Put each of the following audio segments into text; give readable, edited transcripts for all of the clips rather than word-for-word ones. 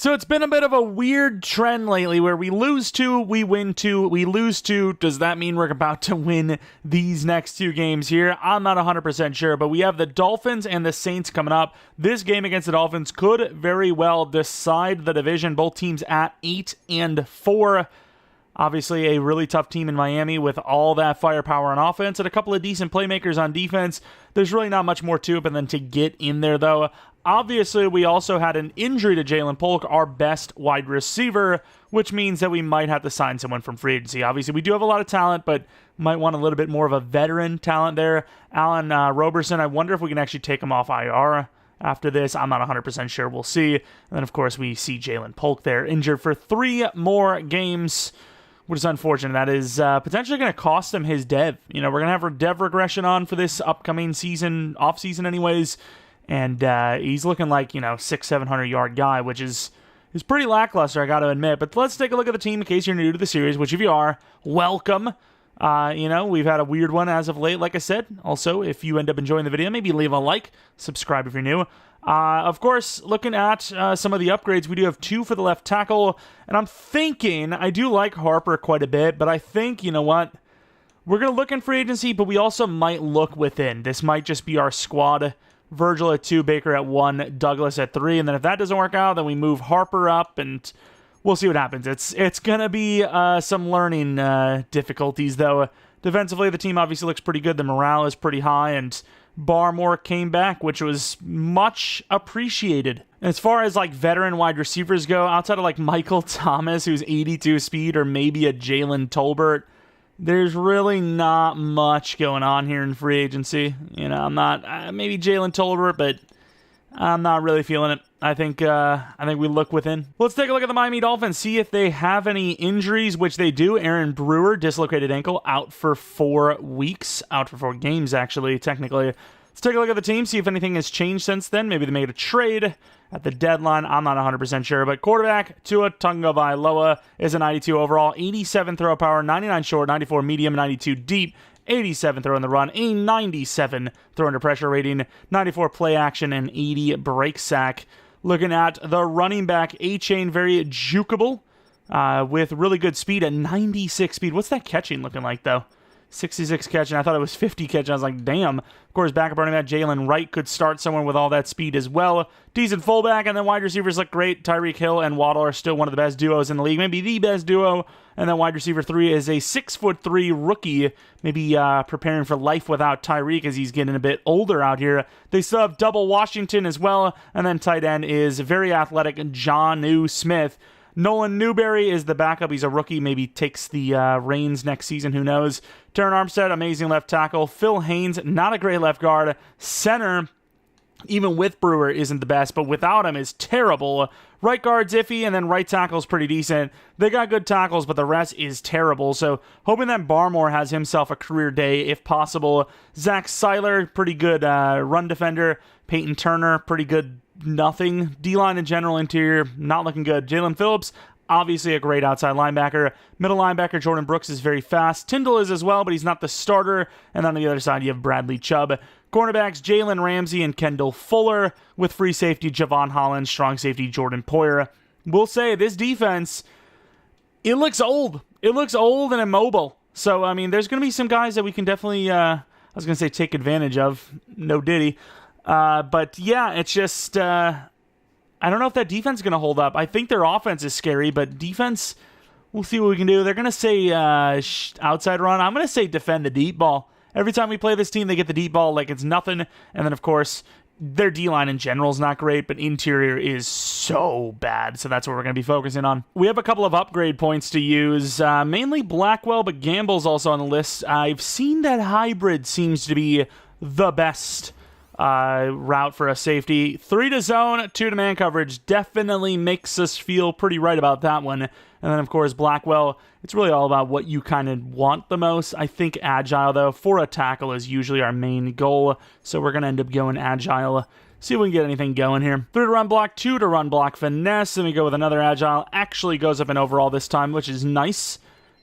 So it's been a bit of a weird trend lately where we lose 2, we win 2, we lose 2. Does that mean we're about to win these next 2 games here? I'm not 100% sure, but we have the Dolphins and the Saints coming up. This game against the Dolphins could very well decide the division. Both teams at 8-4. Obviously, a really tough team in Miami with all that firepower on offense and a couple of decent playmakers on defense. There's really not much more to it than to get in there, though. Obviously, we also had an injury to Jalen Polk, our best wide receiver, which means that we might have to sign someone from free agency. Obviously, we do have a lot of talent, but might want a little bit more of a veteran talent there. Allen Roberson, I wonder if we can actually take him off IR after this. I'm not 100% sure. We'll see. And then, of course, we see Jalen Polk there injured for 3 more games, which is unfortunate. That is potentially going to cost him his dev. We're going to have our dev regression on for this upcoming season, off-season anyways. And he's looking like, 600-700 yard guy, which is pretty lackluster, I got to admit. But let's take a look at the team in case you're new to the series, which if you are, welcome. We've had a weird one as of late, like I said. Also, if you end up enjoying the video, maybe leave a like, subscribe if you're new. Of course, looking at some of the upgrades, we do have 2 for the left tackle. And I'm thinking, I do like Harper quite a bit, but I think, you know what? We're going to look in free agency, but we also might look within. This might just be our squad. Virgil at 2, Baker at 1, Douglas at 3, and then if that doesn't work out, then we move Harper up, and we'll see what happens. It's gonna be some learning difficulties, though. Defensively, the team obviously looks pretty good. The morale is pretty high, and Barmore came back, which was much appreciated. As far as veteran wide receivers go, outside of Michael Thomas, who's 82 speed, or maybe a Jalen Tolbert, there's really not much going on here in free agency. I'm not, maybe Jalen Tolbert, but I'm not really feeling it. I think we look within. Let's take a look at the Miami Dolphins, see if they have any injuries, which they do. Aaron Brewer, dislocated ankle, out for 4 weeks, out for 4 games, actually, technically. Let's take a look at the team, see if anything has changed since then. Maybe they made a trade at the deadline. I'm not 100% sure. But quarterback, Tua Tagovailoa is a 92 overall, 87 throw power, 99 short, 94 medium, 92 deep, 87 throw in the run, a 97 throw under pressure rating, 94 play action, and 80 break sack. Looking at the running back, A-Chain, very jukeable, with really good speed at 96 speed. What's that catching looking like, though? 66 catching. I thought it was 50 catching. I was like, damn. Of course, backup running back Jalen Wright could start someone with all that speed as well. Decent fullback, and then wide receivers look great. Tyreek Hill and Waddle are still one of the best duos in the league, maybe the best duo. And then wide receiver 3 is a 6'3" rookie, maybe preparing for life without Tyreek as he's getting a bit older out here. They still have double Washington as well, and then tight end is very athletic Jonnu Smith. Nolan Newberry is the backup. He's a rookie. Maybe takes the reins next season. Who knows? Terran Armstead, amazing left tackle. Phil Haynes, not a great left guard. Center, even with Brewer, isn't the best, but without him is terrible. Right guard's iffy, and then right tackle's pretty decent. They got good tackles, but the rest is terrible. So hoping that Barmore has himself a career day if possible. Zach Seiler, pretty good run defender. Peyton Turner, pretty good nothing. D-line in general, interior, not looking good. Jalen Phillips, obviously a great outside linebacker. Middle linebacker Jordan Brooks is very fast. Tyndall is as well, but he's not the starter. And on the other side, you have Bradley Chubb. Cornerbacks Jalen Ramsey and Kendall Fuller, with free safety Javon Holland, strong safety Jordan Poyer. We'll say this defense, it looks old. It looks old and immobile. So, I mean, there's going to be some guys that we can definitely, I was going to say take advantage of. No diddy. But yeah, it's just, I don't know if that defense is going to hold up. I think their offense is scary, but defense, we'll see what we can do. They're going to say outside run. I'm going to say defend the deep ball. Every time we play this team, they get the deep ball like it's nothing. And then, of course, their D-line in general is not great, but interior is so bad. So that's what we're going to be focusing on. We have a couple of upgrade points to use, mainly Blackwell, but Gamble's also on the list. I've seen that hybrid seems to be the best route for a safety. 3 to zone, 2 to man coverage definitely makes us feel pretty right about that one. And then, of course, Blackwell, it's really all about what you kind of want the most. I think agile, though, for a tackle is usually our main goal. So we're going to end up going agile. See if we can get anything going here. 3 to run block, 2 to run block finesse. Then we go with another agile. Actually goes up in overall this time, which is nice.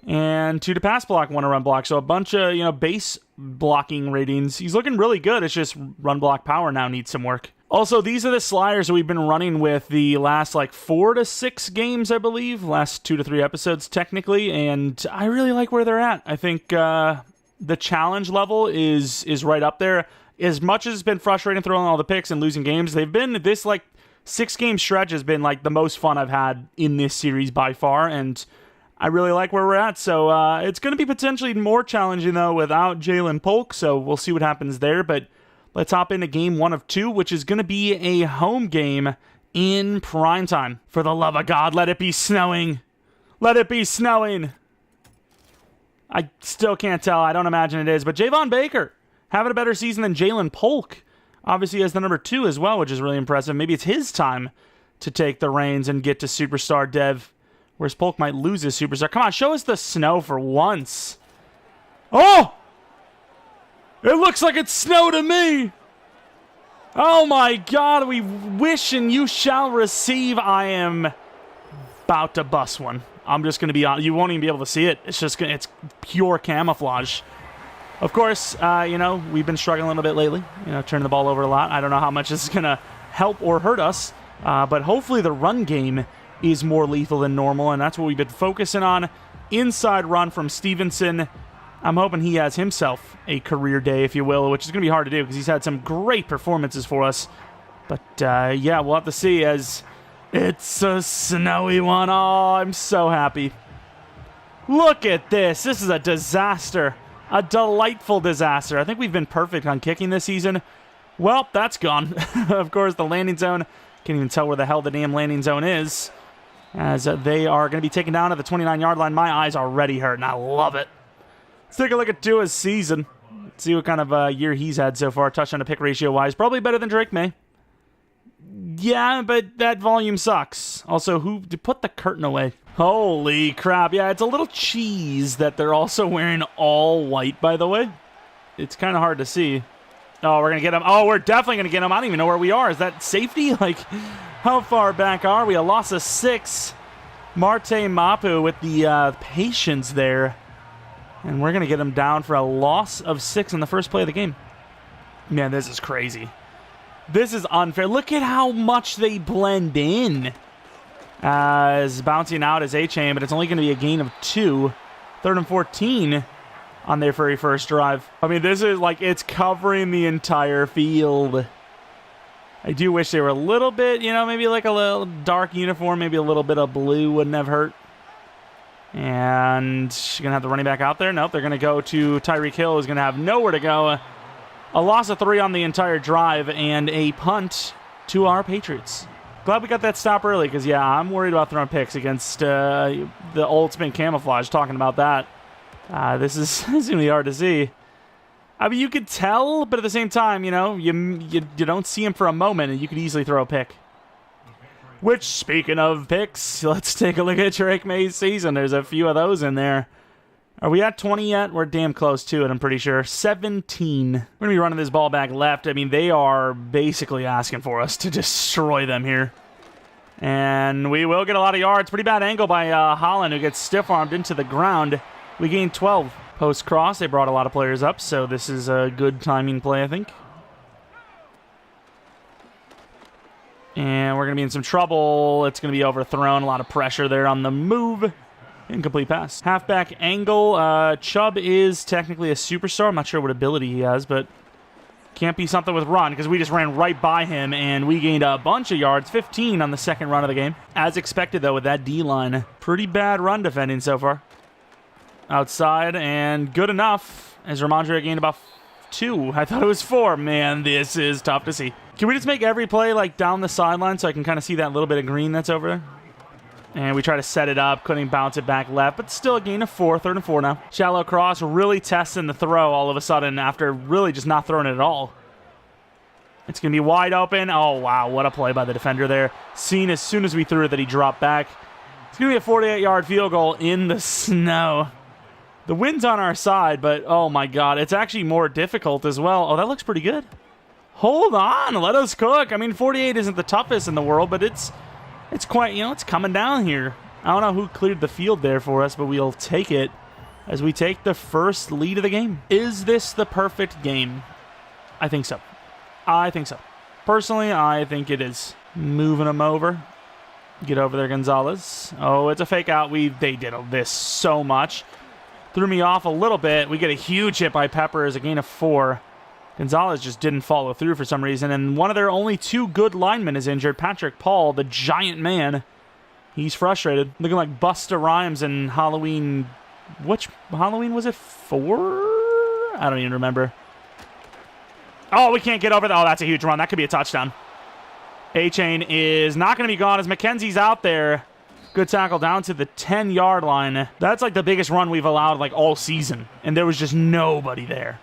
And 2 to pass block, 1 to run block. So a bunch of, base blocking ratings. He's looking really good. It's just run block power now needs some work. Also, these are the sliders that we've been running with the last, 4 to 6 games, I believe. Last 2 to 3 episodes, technically. And I really like where they're at. I think the challenge level is right up there. As much as it's been frustrating throwing all the picks and losing games, they've been this, 6-game stretch has been, the most fun I've had in this series by far. And I really like where we're at. So it's going to be potentially more challenging, though, without Jalen Polk. So we'll see what happens there. But let's hop into game 1 of 2, which is going to be a home game in primetime. For the love of God, let it be snowing. Let it be snowing. I still can't tell. I don't imagine it is. But Javon Baker having a better season than Jalen Polk. Obviously, as the number 2 as well, which is really impressive. Maybe it's his time to take the reins and get to superstar dev, whereas Polk might lose his superstar. Come on, show us the snow for once. Oh! It looks like it's snow to me! Oh my God, we wish and you shall receive. I am about to bust one. I'm just going to be on. You won't even be able to see it. It's pure camouflage. Of course, we've been struggling a little bit lately. Turning the ball over a lot. I don't know how much this is going to help or hurt us. But hopefully the run game is more lethal than normal. And that's what we've been focusing on. Inside run from Stevenson. I'm hoping he has himself a career day, if you will, which is going to be hard to do because he's had some great performances for us. But, yeah, we'll have to see as it's a snowy one. Oh, I'm so happy. Look at this. This is a disaster. A delightful disaster. I think we've been perfect on kicking this season. Well, that's gone. Of course, the landing zone. Can't even tell where the hell the damn landing zone is. As they are going to be taken down to the 29-yard line. My eyes already hurt, and I love it. Let's take a look at Tua's season. Let's see what kind of year he's had so far, touchdown to pick ratio-wise. Probably better than Drake May. Yeah, but that volume sucks. Also, who put the curtain away? Holy crap. Yeah, it's a little cheese that they're also wearing all white, by the way. It's kind of hard to see. Oh, we're going to get him. Oh, we're definitely going to get him. I don't even know where we are. Is that safety? How far back are we? A loss of 6. Marte Mapu with the patience there. And we're going to get him down for a loss of 6 in the first play of the game. Man, this is crazy. This is unfair. Look at how much they blend in. As bouncing out as A-Chain, but it's only going to be a gain of 2. 3rd and 14 on their very first drive. I mean, this is it's covering the entire field. I do wish they were a little bit, maybe a little dark uniform, maybe a little bit of blue wouldn't have hurt. And you're going to have the running back out there. Nope, they're going to go to Tyreek Hill, who's going to have nowhere to go. A loss of 3 on the entire drive and a punt to our Patriots. Glad we got that stop early because, yeah, I'm worried about throwing picks against the old spin camouflage, talking about that. This is going to be hard to see. I mean, you could tell, but at the same time, you don't see him for a moment, and you could easily throw a pick. Which, speaking of picks, let's take a look at Drake May's season. There's a few of those in there. Are we at 20 yet? We're damn close to it, I'm pretty sure. 17. We're going to be running this ball back left. I mean, they are basically asking for us to destroy them here. And we will get a lot of yards. Pretty bad angle by Holland, who gets stiff-armed into the ground. We gained 12. Post-cross, they brought a lot of players up, so this is a good timing play, I think. And we're going to be in some trouble. It's going to be overthrown. A lot of pressure there on the move. Incomplete pass. Halfback angle. Chubb is technically a superstar. I'm not sure what ability he has, but can't be something with run because we just ran right by him and we gained a bunch of yards. 15 on the second run of the game. As expected, though, with that D-line. Pretty bad run defending so far. Outside and good enough as Ramondre gained about 2. I thought it was 4. Man, this is tough to see. Can we just make every play down the sideline so I can kind of see that little bit of green that's over there? And we try to set it up, couldn't bounce it back left, but still a gain of 4, 3rd and 4 now. Shallow cross, really testing the throw all of a sudden after really just not throwing it at all. It's going to be wide open. Oh, wow, what a play by the defender there. Seen as soon as we threw it that he dropped back. It's going to be a 48-yard field goal in the snow. The wind's on our side, but oh my God, it's actually more difficult as well. Oh, that looks pretty good. Hold on, let us cook. I mean, 48 isn't the toughest in the world, but it's quite, it's coming down here. I don't know who cleared the field there for us, but we'll take it as we take the first lead of the game. Is this the perfect game? I think so. I think so. Personally, I think it is. Moving him over. Get over there, Gonzalez. Oh, it's a fake out. They did this so much. Threw me off a little bit. We get a huge hit by Pepper as a gain of 4. Gonzalez just didn't follow through for some reason, and one of their only 2 good linemen is injured. Patrick Paul, the giant man. He's frustrated. Looking like Busta Rhymes in Halloween. Which Halloween was it? 4? I don't even remember. Oh, we can't get over that. Oh, that's a huge run. That could be a touchdown. A-Chain is not going to be gone as McKenzie's out there. Good tackle down to the 10-yard line. That's like the biggest run we've allowed like all season. And there was just nobody there.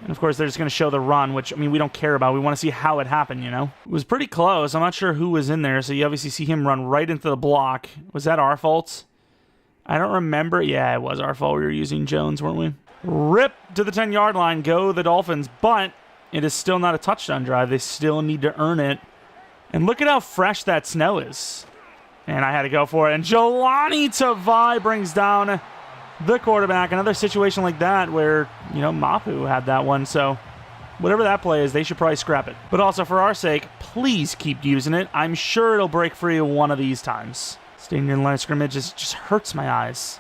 And of course, they're just going to show the run, which, I mean, we don't care about. We want to see how it happened, you know? It was pretty close. I'm not sure who was in there, so you obviously see him run right into the block. Was that our fault? I don't remember. Yeah, it was our fault. We were using Jones, weren't we? Rip to the 10-yard line. Go the Dolphins. But it is still not a touchdown drive. They still need to earn it. And look at how fresh that snow is. And I had to go for it. And Jelani Tavai brings down the quarterback. Another situation like that where, you know, Mapu had that one. So whatever that play is, they should probably scrap it. But also for our sake, please keep using it. I'm sure it'll break free one of these times. Staying near the line of scrimmage just hurts my eyes.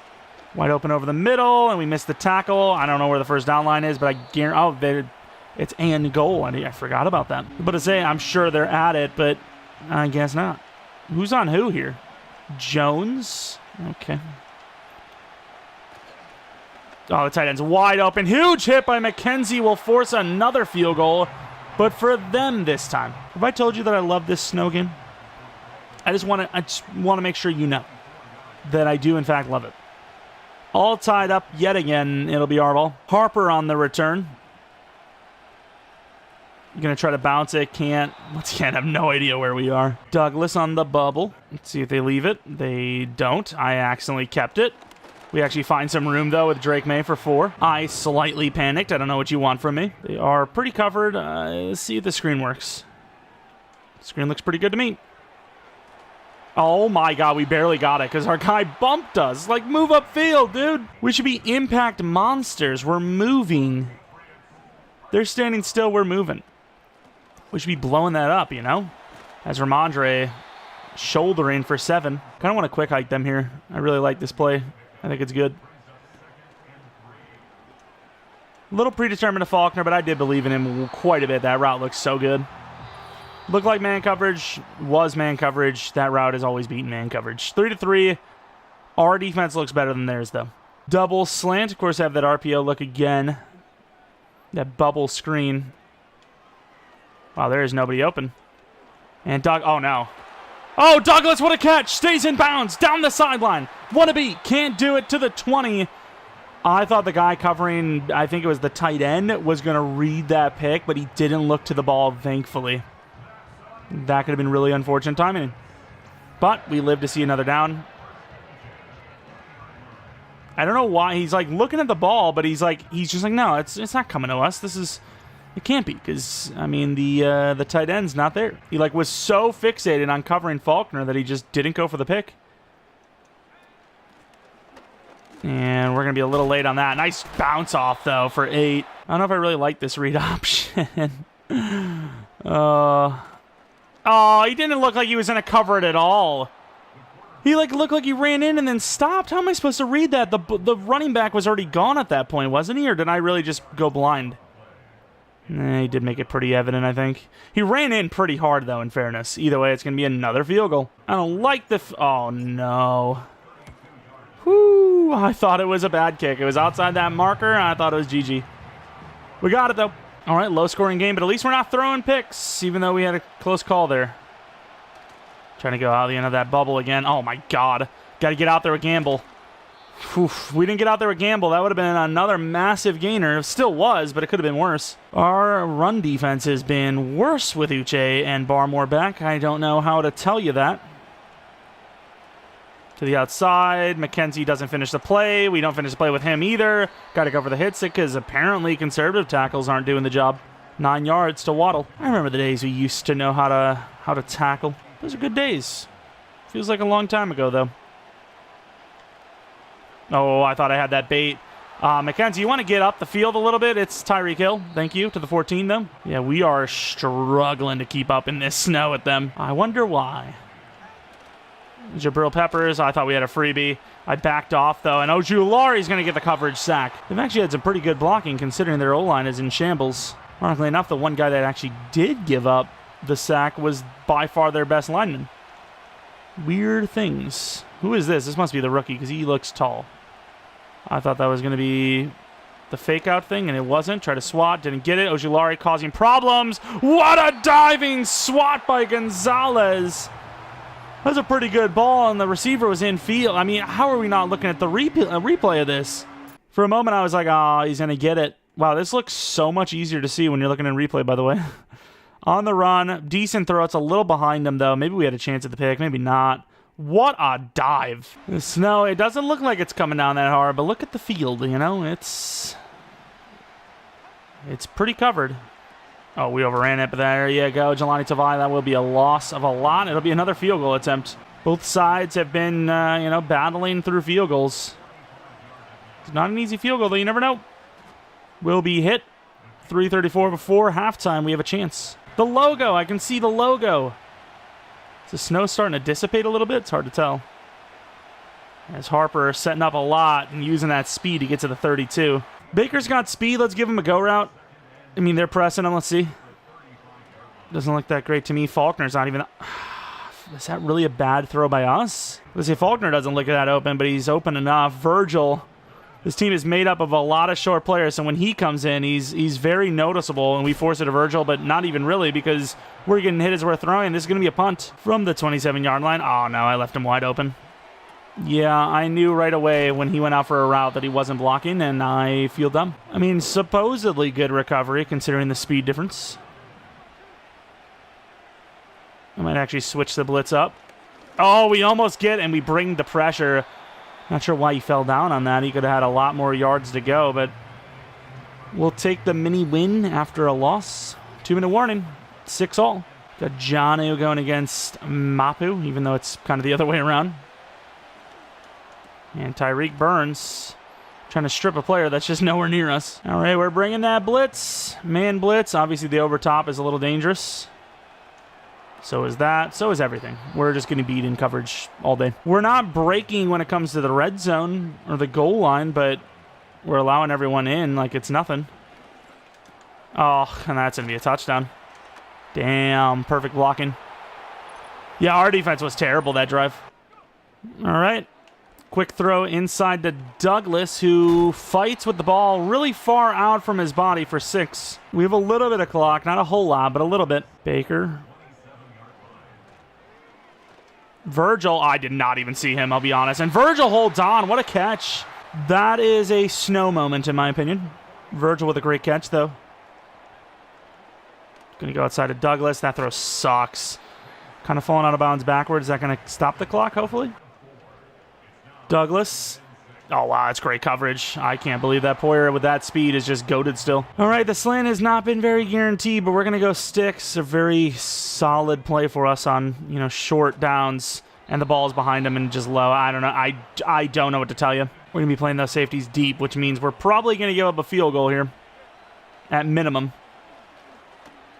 Wide open over the middle, and we missed the tackle. I don't know where the first down line is, but I guarantee... Oh, it's and goal. I forgot about that. But to say, I'm sure they're at it, but I guess not. Who's on who here? Jones? Okay. Oh, the tight end's wide open. Huge hit by McKenzie will force another field goal, but for them this time. Have I told you that I love this snow game? I just want to make sure you know that I do, in fact, love it. All tied up yet again. It'll be our ball. Harper on the return. Going to try to bounce it. Can't. Once again, I have no idea where we are. Douglas on the bubble. Let's see if they leave it. They don't. I accidentally kept it. We actually find some room, though, with Drake May for 4. I slightly panicked. I don't know what you want from me. They are pretty covered. Let's see if the screen works. Screen looks pretty good to me. Oh, my God. We barely got it because our guy bumped us. Like, move upfield, dude. We should be impact monsters. We're moving. They're standing still. We're moving. We should be blowing that up, you know? As Ramondre shouldering for 7. Kind of want to quick hike them here. I really like this play. I think it's good. A little predetermined to Faulkner, but I did believe in him quite a bit. That route looks so good. Looked like man coverage. Was man coverage. That route has always beaten man coverage. 3-3. Our defense looks better than theirs, though. Double slant. Of course, have that RPO look again. That bubble screen. Wow, there is nobody open. And Doug, oh no. Oh, Douglas, what a catch. Stays in bounds. Down the sideline. What a beat. Can't do it to the 20. I thought the guy covering, I think it was the tight end, was going to read that pick, but he didn't look to the ball, thankfully. That could have been really unfortunate timing. But we live to see another down. I don't know why. He's like looking at the ball, but he's just like, no, it's not coming to us. It can't be because, I mean, the tight end's not there. He like was so fixated on covering Faulkner that he just didn't go for the pick. And we're going to be a little late on that. Nice bounce off, though, for 8. I don't know if I really like this read option. Oh, he didn't look like he was going to cover it at all. He like looked like he ran in and then stopped. How am I supposed to read that? The running back was already gone at that point, wasn't he? Or did I really just go blind? He did make it pretty evident, I think. He ran in pretty hard, though, in fairness. Either way, it's going to be another field goal. I don't like the... Oh, no. Whew. I thought it was a bad kick. It was outside that marker, and I thought it was GG. We got it, though. All right, low-scoring game, but at least we're not throwing picks, even though we had a close call there. Trying to go out the end of that bubble again. Oh, my God. Got to get out there with Gamble. Oof, we didn't get out there with Gamble. That would have been another massive gainer. It still was, but it could have been worse. Our run defense has been worse with Uche and Barmore back. I don't know how to tell you that. To the outside. McKenzie doesn't finish the play. We don't finish the play with him either. Got to go for the hit stick because apparently conservative tackles aren't doing the job. 9 yards to Waddle. I remember the days we used to know how to tackle. Those are good days. Feels like a long time ago, though. Oh, I thought I had that bait. Mackenzie, you want to get up the field a little bit? It's Tyreek Hill. Thank you to the 14, though. Yeah, we are struggling to keep up in this snow with them. I wonder why. Jeromepkr, I thought we had a freebie. I backed off, though, and Ojulari's going to get the coverage sack. They've actually had some pretty good blocking, considering their O-line is in shambles. Ironically enough, the one guy that actually did give up the sack was by far their best lineman. Weird things. Who is this? This must be the rookie, because he looks tall. I thought that was going to be the fake-out thing, and it wasn't. Tried to swat, didn't get it. Ojulari causing problems. What a diving swat by Gonzalez. That was a pretty good ball, and the receiver was in field. I mean, how are we not looking at the replay of this? For a moment, I was like, oh, he's going to get it. Wow, this looks so much easier to see when you're looking in replay, by the way. On the run, decent throw. It's a little behind him, though. Maybe we had a chance at the pick, maybe not. What a dive. The snow, it doesn't look like it's coming down that hard, but look at the field, you know? It's pretty covered. Oh, we overran it, but there you go. Jelani Tavai, that will be a loss of a lot. It'll be another field goal attempt. Both sides have been, battling through field goals. It's not an easy field goal, though. You never know. Will be hit. 3:34 before halftime. We have a chance. The logo. I can see the logo. Is the snow starting to dissipate a little bit? It's hard to tell. As Harper setting up a lot and using that speed to get to the 32. Baker's got speed. Let's give him a go route. I mean, they're pressing him. Let's see. Doesn't look that great to me. Faulkner's not even... Is that really a bad throw by us? Let's say Faulkner doesn't look that open, but he's open enough. Virgil... This team is made up of a lot of short players, so when he comes in, he's very noticeable, and we force it to Virgil, but not even really, because we're getting hit as we're throwing. This is going to be a punt from the 27-yard line. Oh, no, I left him wide open. Yeah, I knew right away when he went out for a route that he wasn't blocking, and I feel dumb. I mean, supposedly good recovery, considering the speed difference. I might actually switch the blitz up. Oh, we almost get, and we bring the pressure. Not sure why he fell down on that. He could have had a lot more yards to go, but we'll take the mini win after a loss. 2-minute warning. 6-all. Got Janu going against Mapu, even though it's kind of the other way around. And Tyreek Burns trying to strip a player that's just nowhere near us. All right, we're bringing that blitz. Man blitz. Obviously, the over top is a little dangerous. So is that. So is everything. We're just going to beat in coverage all day. We're not breaking when it comes to the red zone or the goal line, but we're allowing everyone in like it's nothing. Oh, and that's going to be a touchdown. Damn, perfect blocking. Yeah, our defense was terrible that drive. All right. Quick throw inside to Douglas, who fights with the ball really far out from his body for 6. We have a little bit of clock, not a whole lot, but a little bit. Baker. Virgil, I did not even see him, I'll be honest. And Virgil holds on. What a catch. That is a snow moment, in my opinion. Virgil with a great catch, though. Going to go outside of Douglas. That throw sucks. Kind of falling out of bounds backwards. Is that going to stop the clock, hopefully? Douglas. Oh, wow, that's great coverage. I can't believe that Poyer with that speed is just goated still. All right, the slant has not been very guaranteed, but we're going to go sticks. A very solid play for us on, short downs, and the ball's behind him and just low. I don't know. I don't know what to tell you. We're going to be playing those safeties deep, which means we're probably going to give up a field goal here at minimum.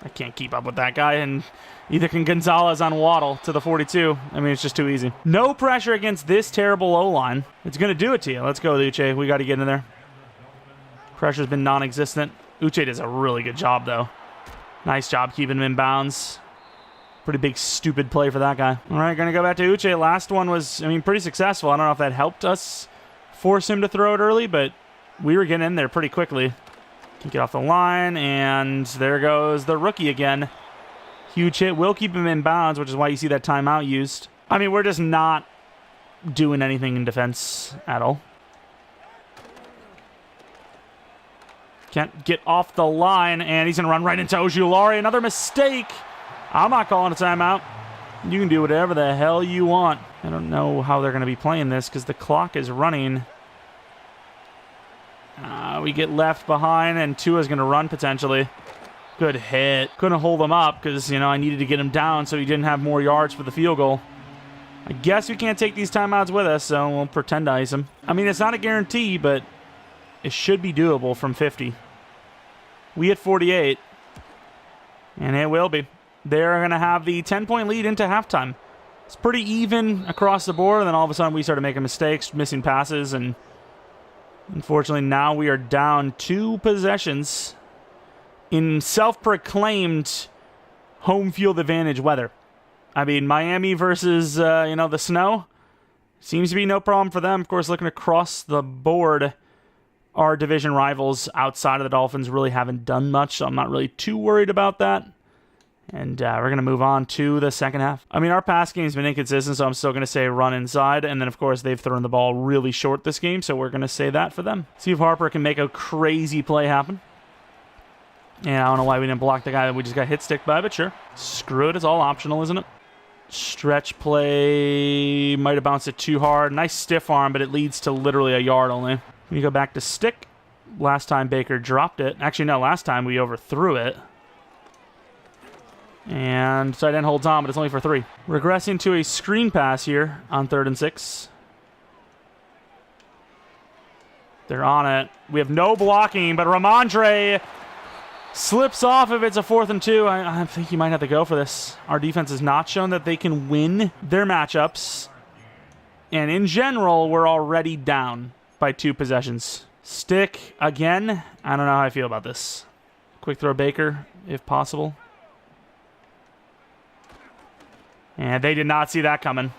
I can't keep up with that guy, and either can Gonzalez on Waddle to the 42. I mean, it's just too easy. No pressure against this terrible O-line. It's going to do it to you. Let's go, Uche. We got to get in there. Pressure's been non-existent. Uche does a really good job, though. Nice job keeping him in bounds. Pretty big, stupid play for that guy. All right, going to go back to Uche. Last one was, pretty successful. I don't know if that helped us force him to throw it early, but we were getting in there pretty quickly. Can get off the line, and there goes the rookie again. Huge hit. Will keep him in bounds, which is why you see that timeout used. We're just not doing anything in defense at all. Can't get off the line, and he's going to run right into Ojulari. Another mistake. I'm not calling a timeout. You can do whatever the hell you want. I don't know how they're going to be playing this because the clock is running. We get left behind, and Tua's going to run potentially. Good hit. Couldn't hold him up because, I needed to get him down so he didn't have more yards for the field goal. I guess we can't take these timeouts with us, so we'll pretend to ice him. It's not a guarantee, but It should be doable from 50. We hit 48. And it will be. They're going to have the 10-point lead into halftime. It's pretty even across the board, and then all of a sudden we started making mistakes, missing passes, and unfortunately now we are down 2 possessions in self-proclaimed home field advantage weather. I mean, Miami versus, the snow seems to be no problem for them. Of course, looking across the board, our division rivals outside of the Dolphins really haven't done much, so I'm not really too worried about that. And we're going to move on to the second half. I mean, our pass game's been inconsistent, so I'm still going to say run inside. And then, of course, they've thrown the ball really short this game, so we're going to say that for them. See if Harper can make a crazy play happen. And I don't know why we didn't block the guy that we just got hit stick by, but sure. Screw it. It's all optional, isn't it? Stretch play. Might have bounced it too hard. Nice stiff arm, but it leads to literally a yard only. We go back to stick. Last time Baker dropped it. Actually, no, last time we overthrew it. And tight end holds on, but it's only for 3. Regressing to a screen pass here on 3rd and 6. They're on it. We have no blocking, but Ramondre slips off if it's a 4th and 2. I think you might have to go for this. Our defense has not shown that they can win their matchups. And in general, we're already down by 2 possessions. Stick again. I don't know how I feel about this. Quick throw Baker, if possible. And they did not see that coming,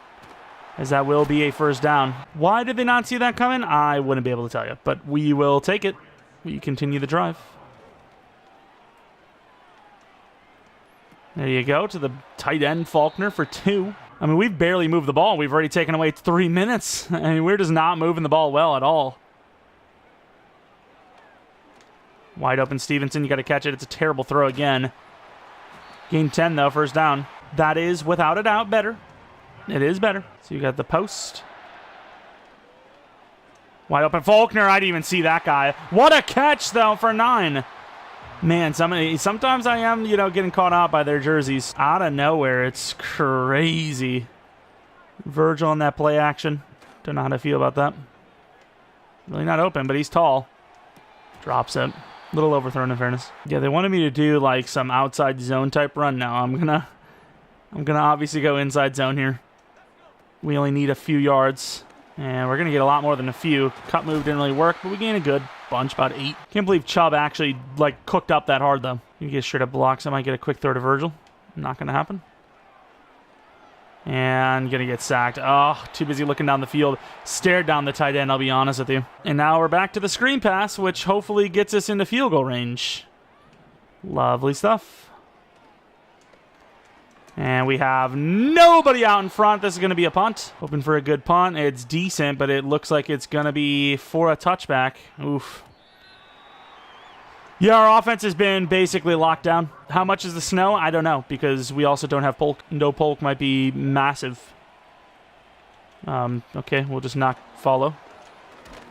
as that will be a first down. Why did they not see that coming? I wouldn't be able to tell you, but we will take it. We continue the drive. There you go, to the tight end Faulkner for 2. I mean, we've barely moved the ball. We've already taken away 3 minutes. I mean, we're just not moving the ball well at all. Wide open Stevenson, you got to catch it. It's a terrible throw again. Gain 10, though, first down. That is, without a doubt, better. It is better. So you got the post. Wide open Faulkner. I didn't even see that guy. What a catch, though, for 9. Man, sometimes I am, getting caught out by their jerseys. Out of nowhere, it's crazy. Virgil on that play action. Don't know how to feel about that. Really not open, but he's tall. Drops it. Little overthrown in fairness. Yeah, they wanted me to do like some outside zone type run. Now I'm gonna obviously go inside zone here. We only need a few yards, and we're gonna get a lot more than a few. Cut move didn't really work, but we gained a good bunch, about 8. Can't believe Chubb actually cooked up that hard though. You get straight up blocks. I might get a quick throw to Virgil. Not gonna happen. And gonna get sacked. Oh, too busy looking down the field. Stared down the tight end, I'll be honest with you. And now we're back to the screen pass, which hopefully gets us into field goal range. Lovely stuff. And we have nobody out in front. This is going to be a punt. Hoping for a good punt. It's decent, but it looks like it's going to be for a touchback. Oof. Yeah, our offense has been basically locked down. How much is the snow? I don't know, because we also don't have Polk. No Polk might be massive. Okay, we'll just not follow.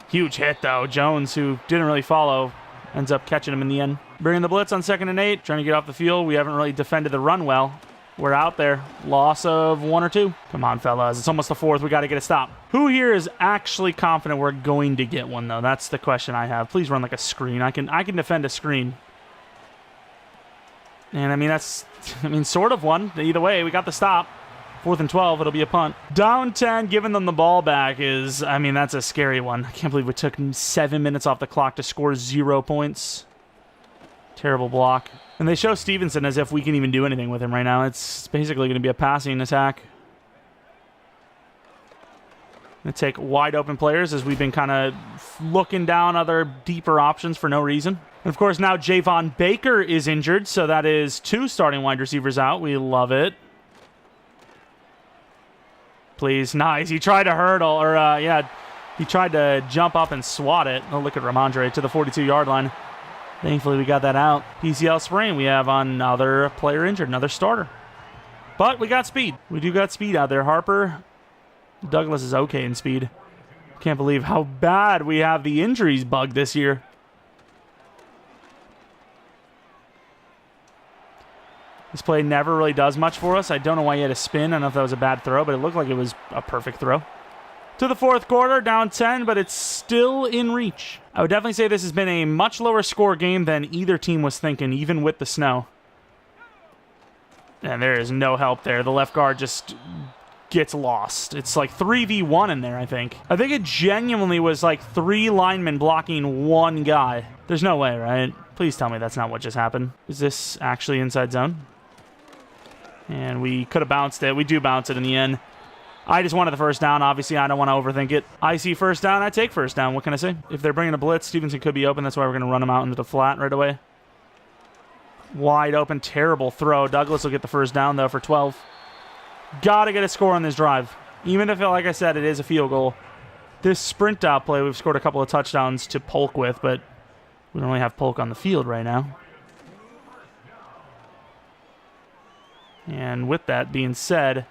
Huge hit, though. Jones, who didn't really follow, ends up catching him in the end. Bringing the blitz on 2nd and 8. Trying to get off the field. We haven't really defended the run well. We're out there. Loss of 1 or 2. Come on, fellas. It's almost the 4th. We got to get a stop. Who here is actually confident we're going to get one, though? That's the question I have. Please run like a screen. I can defend a screen. And, I mean, sort of one. Either way, we got the stop. 4th and 12. It'll be a punt. Down 10, giving them the ball back is, that's a scary one. I can't believe we took 7 minutes off the clock to score 0 points. Terrible block. And they show Stevenson as if we can even do anything with him right now. It's basically going to be a passing attack. Going to take wide open players as we've been kind of looking down other deeper options for no reason. And of course, now Javon Baker is injured, so that is 2 starting wide receivers out. We love it. Please, nice. He tried to hurdle, or he tried to jump up and swat it. Oh, look at Ramondre to the 42-yard line. Thankfully, we got that out. PCL sprain. We have another player injured, another starter. But we got speed. We do got speed out there. Harper, Douglas is okay in speed. Can't believe how bad we have the injuries bug this year. This play never really does much for us. I don't know why he had a spin. I don't know if that was a bad throw, but it looked like it was a perfect throw. to the fourth quarter, down 10, but it's still in reach. I would definitely say this has been a much lower score game than either team was thinking, even with the snow. And there is no help there. The left guard just gets lost. It's like 3v1 in there, I think. I think it genuinely was like 3 linemen blocking 1 guy. There's no way, right? Please tell me that's not what just happened. Is this actually inside zone? And we could have bounced it. We do bounce it in the end. I just wanted the first down. Obviously, I don't want to overthink it. I see first down. I take first down. What can I say? If they're bringing a blitz, Stevenson could be open. That's why we're going to run him out into the flat right away. Wide open. Terrible throw. Douglas will get the first down, though, for 12. Got to get a score on this drive. Even if, like I said, it is a field goal. This sprint out play, we've scored a couple of touchdowns to Polk with, but we don't really have Polk on the field right now. And with that being said,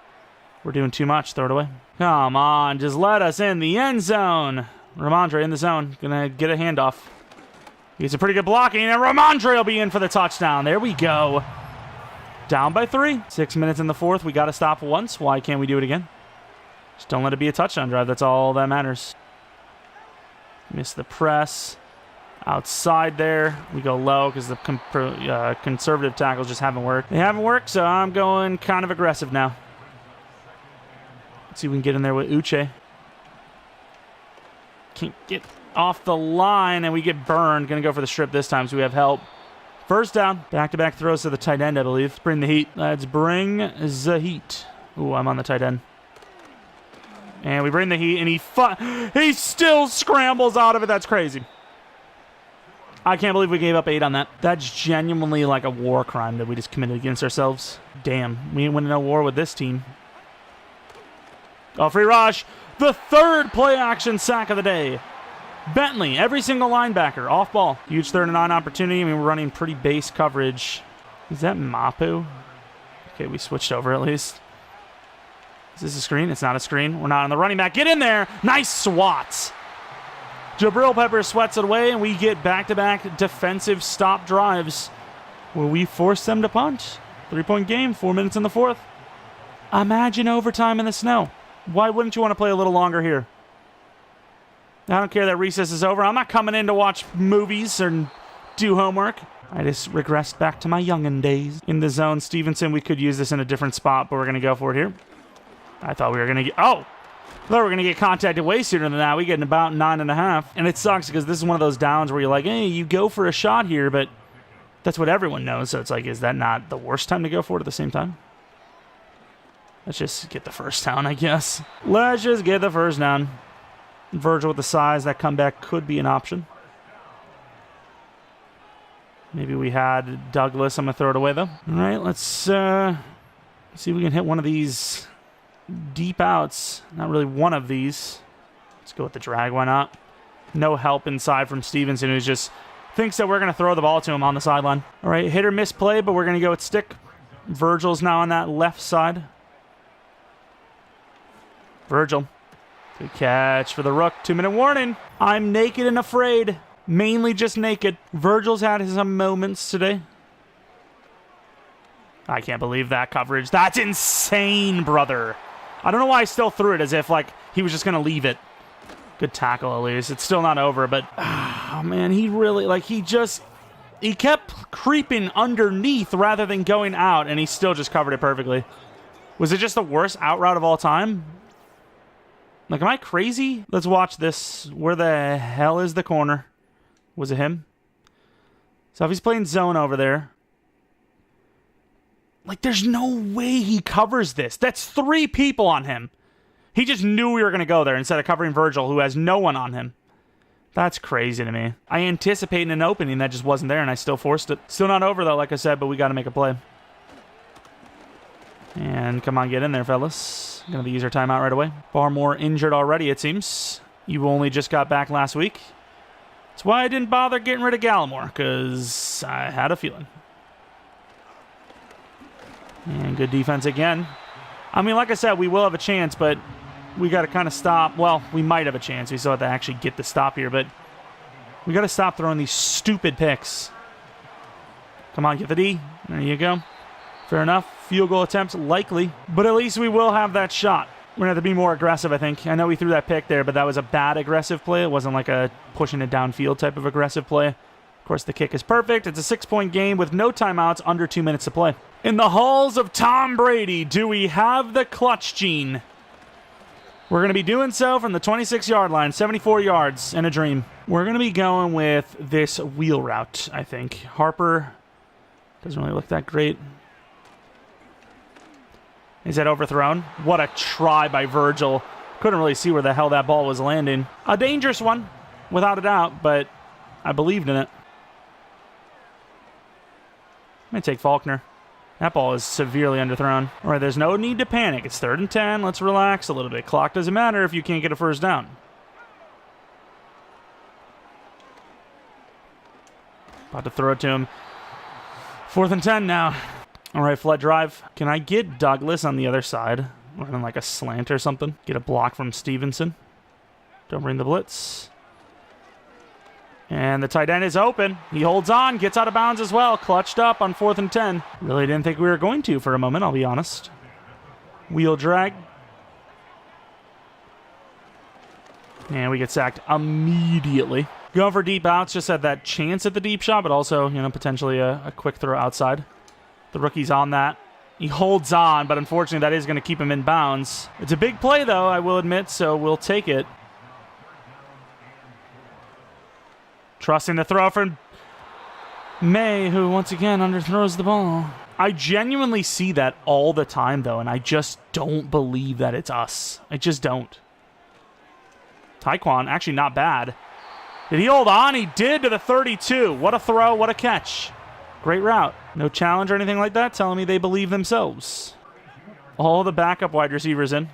we're doing too much. Throw it away. Come on, just let us in the end zone. Ramondre in the zone. Gonna get a handoff. He's a pretty good blocking, and Ramondre will be in for the touchdown. There we go. Down by 3. 6 minutes in the fourth. We got to stop once. Why can't we do it again? Just don't let it be a touchdown drive. That's all that matters. Miss the press. Outside there. We go low because the conservative tackles just haven't worked. They haven't worked, so I'm going kind of aggressive now. Let's see if we can get in there with Uche. Can't get off the line, and we get burned. Going to go for the strip this time, so we have help. First down. Back-to-back throws to the tight end, I believe. Let's bring the heat. Let's bring the heat. Ooh, I'm on the tight end. And we bring the heat, and he still scrambles out of it. That's crazy. I can't believe we gave up 8 on that. That's genuinely like a war crime that we just committed against ourselves. Damn, we ain't winning no war with this team. Oh, free rush. The 3rd play-action sack of the day. Bentley, every single linebacker, off ball. Huge 3rd and 9 opportunity. I mean, we're running pretty base coverage. Is that Mapu? Okay, we switched over at least. Is this a screen? It's not a screen. We're not on the running back. Get in there. Nice swats. Jabril Pepper sweats it away, and we get back-to-back defensive stop drives where we force them to punt. 3-point game, 4 minutes in the fourth. Imagine overtime in the snow. Why wouldn't you want to play a little longer here? I don't care that recess is over. I'm not coming in to watch movies or do homework. I just regressed back to my youngin' days. In the zone, Stevenson, we could use this in a different spot, but we're going to go for it here. I thought we were going to get... Oh! I thought we were going to get contacted way sooner than that. We get about 9.5. And it sucks because this is one of those downs where you're like, hey, you go for a shot here, but that's what everyone knows. So it's like, is that not the worst time to go for it at the same time? Let's just get the first down, I guess. Let's just get the first down. Virgil with the size. That comeback could be an option. Maybe we had Douglas. I'm going to throw it away, though. All right, let's see if we can hit one of these deep outs. Not really one of these. Let's go with the drag. Why not? No help inside from Stevenson, who just thinks that we're going to throw the ball to him on the sideline. All right, hit or miss play, but we're going to go with stick. Virgil's now on that left side. Virgil. Good catch for the Rook. 2-minute warning. I'm naked and afraid. Mainly just naked. Virgil's had some moments today. I can't believe that coverage. That's insane, brother. I don't know why I still threw it as if, like, he was just going to leave it. Good tackle, at least. It's still not over, but, oh, man, he really, like, he kept creeping underneath rather than going out, and he still just covered it perfectly. Was it just the worst out route of all time? Like, am I crazy? Let's watch this. Where the hell is the corner? Was it him? So if he's playing zone over there. Like, there's no way he covers this. That's 3 people on him. He just knew we were going to go there instead of covering Virgil, who has no one on him. That's crazy to me. I anticipated an opening that just wasn't there, and I still forced it. Still not over, though, like I said, but we got to make a play. And come on, get in there, fellas. Going to use our timeout right away. Barmore injured already, it seems. You only just got back last week. That's why I didn't bother getting rid of Gallimore, because I had a feeling. And good defense again. I mean, like I said, we will have a chance, but we got to kind of stop. Well, we might have a chance. We still have to actually get the stop here, but we got to stop throwing these stupid picks. Come on, get the D. There you go. Fair enough. Field goal attempts, likely. But at least we will have that shot. We're going to have to be more aggressive, I think. I know we threw that pick there, but that was a bad aggressive play. It wasn't like a pushing it downfield type of aggressive play. Of course, the kick is perfect. It's a 6-point game with no timeouts, under 2 minutes to play. In the halls of Tom Brady, do we have the clutch gene? We're going to be doing so from the 26-yard line, 74 yards in a dream. We're going to be going with this wheel route, I think. Harper doesn't really look that great. Is that overthrown? What a try by Virgil. Couldn't really see where the hell that ball was landing. A dangerous one, without a doubt, but I believed in it. I'm going to take Faulkner. That ball is severely underthrown. All right, there's no need to panic. It's 3rd and 10. Let's relax a little bit. Clock doesn't matter if you can't get a first down. About to throw it to him. 4th and 10 now. All right, flood drive. Can I get Douglas on the other side? Running like a slant or something. Get a block from Stevenson. Don't bring the blitz. And the tight end is open. He holds on, gets out of bounds as well. Clutched up on 4th and 10. Really didn't think we were going to for a moment, I'll be honest. Wheel drag. And we get sacked immediately. Going for deep outs, just had that chance at the deep shot, but also, potentially a quick throw outside. The rookie's on that. He holds on, but unfortunately that is going to keep him in bounds. It's a big play, though, I will admit, so we'll take it. Trusting the throw from May, who once again underthrows the ball. I genuinely see that all the time, though, and I just don't believe that it's us. I just don't. Taekwon, actually not bad. Did he hold on? He did to the 32. What a throw, what a catch. Great route. No challenge or anything like that, telling me they believe themselves. All the backup wide receivers in.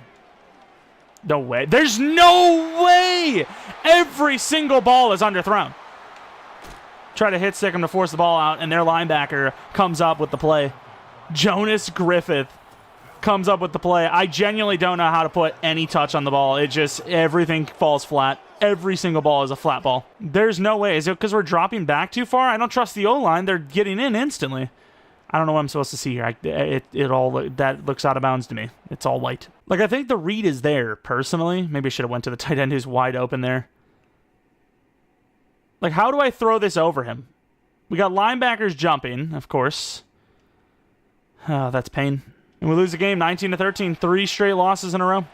No way. There's no way! Every single ball is underthrown. Try to hit stick him to force the ball out, and their linebacker comes up with the play. Jonas Griffith comes up with the play. I genuinely don't know how to put any touch on the ball. It just, everything falls flat. Every single ball is a flat ball. There's no way. Is it because we're dropping back too far? I don't trust the O-line. They're getting in instantly. I don't know what I'm supposed to see here. That looks out of bounds to me. It's all white. Like, I think the read is there, personally. Maybe I should have went to the tight end who's wide open there. Like, how do I throw this over him? We got linebackers jumping, of course. Oh, that's pain. And we lose the game 19-13. 3 straight losses in a row.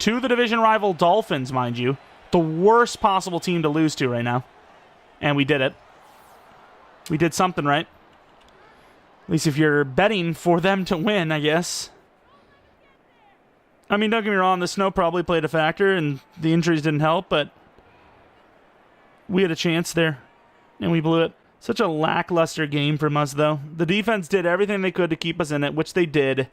To the division rival Dolphins, mind you. The worst possible team to lose to right now. And we did it. We did something right. At least if you're betting for them to win, I guess. I mean, don't get me wrong, the snow probably played a factor, and the injuries didn't help, but we had a chance there, and we blew it. Such a lackluster game from us, though. The defense did everything they could to keep us in it, which they did,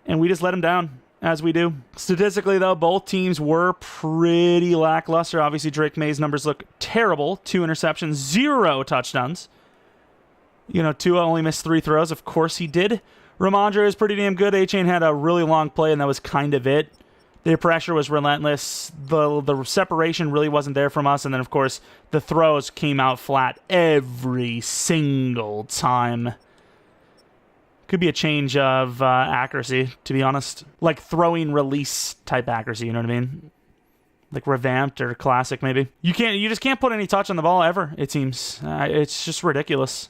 and we just let them down, as we do. Statistically, though, both teams were pretty lackluster. Obviously, Drake May's numbers look terrible. 2 interceptions, 0 touchdowns. Tua only missed 3 throws. Of course he did. Ramondre is pretty damn good. A-Chain had a really long play, and that was kind of it. Their pressure was relentless. The separation really wasn't there from us. And then, of course, the throws came out flat every single time. Could be a change of accuracy, to be honest. Like throwing release type accuracy, you know what I mean? Like revamped or classic, maybe. You just can't put any touch on the ball ever, it seems. It's just ridiculous.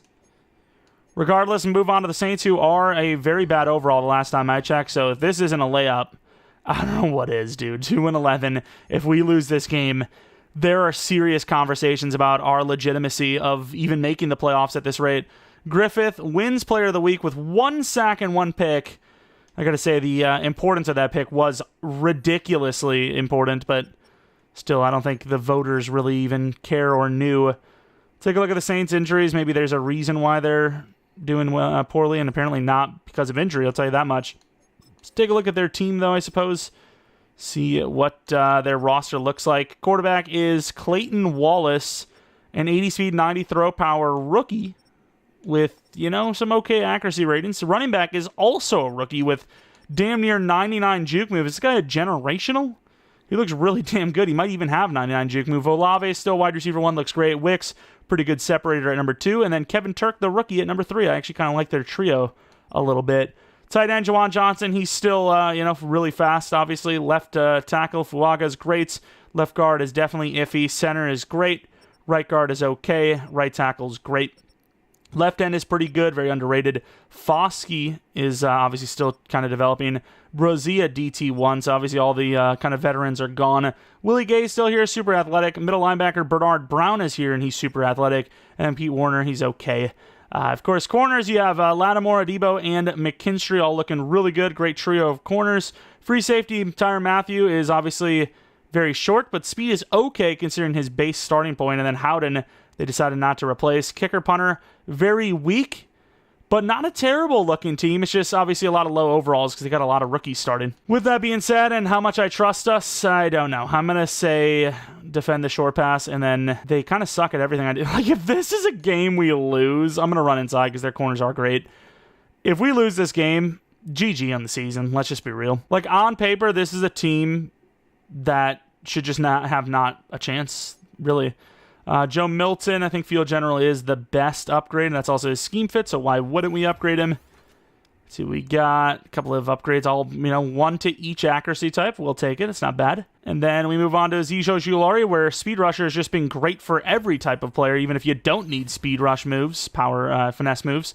Regardless, move on to the Saints, who are a very bad overall the last time I checked. So if this isn't a layup, I don't know what is, dude. 2-11. If we lose this game, there are serious conversations about our legitimacy of even making the playoffs at this rate. Griffith wins Player of the Week with 1 sack and 1 pick. I got to say, the importance of that pick was ridiculously important, but still, I don't think the voters really even care or knew. Take a look at the Saints' injuries. Maybe there's a reason why they're doing poorly, and apparently not because of injury, I'll tell you that much. Let's take a look at their team, though, I suppose. See what their roster looks like. Quarterback is Clayton Wallace, an 80 speed, 90 throw power rookie with, some okay accuracy ratings. The running back is also a rookie with damn near 99 juke move. Is this guy a generational? He looks really damn good. He might even have 99 juke move. Olave, still wide receiver 1, looks great. Wicks, pretty good separator at number 2. And then Kevin Turk, the rookie, at number 3. I actually kind of like their trio a little bit. Tight end, Juwan Johnson, he's still, really fast, obviously. Left tackle, Fuaga is great. Left guard is definitely iffy. Center is great. Right guard is okay. Right tackle is great. Left end is pretty good, very underrated. Foskey is obviously still kind of developing. Brozia DT1, so obviously all the kind of veterans are gone. Willie Gay is still here, super athletic. Middle linebacker Bernard Brown is here, and he's super athletic. And Pete Warner, he's okay. Of course, corners, you have Lattimore, Adebo, and McKinstry all looking really good. Great trio of corners. Free safety, Tyrann Mathieu is obviously very short, but speed is okay considering his base starting point. And then Howden, they decided not to replace. Kicker, punter, very weak, but not a terrible looking team. It's just obviously a lot of low overalls because they got a lot of rookies started. With that being said, and how much I trust us, I don't know. I'm going to say defend the short pass, and then they kind of suck at everything I do. Like, if this is a game we lose, I'm going to run inside because their corners are great. If we lose this game, GG on the season. Let's just be real. Like, on paper, this is a team that should just not have a chance, really. Joe Milton, I think field general is the best upgrade, and that's also his scheme fit, so why wouldn't we upgrade him? Let's see, we got a couple of upgrades, all, one to each accuracy type. We'll take it. It's not bad. And then we move on to Zijo Julari, where Speed Rusher has just been great for every type of player, even if you don't need Speed Rush moves, finesse moves.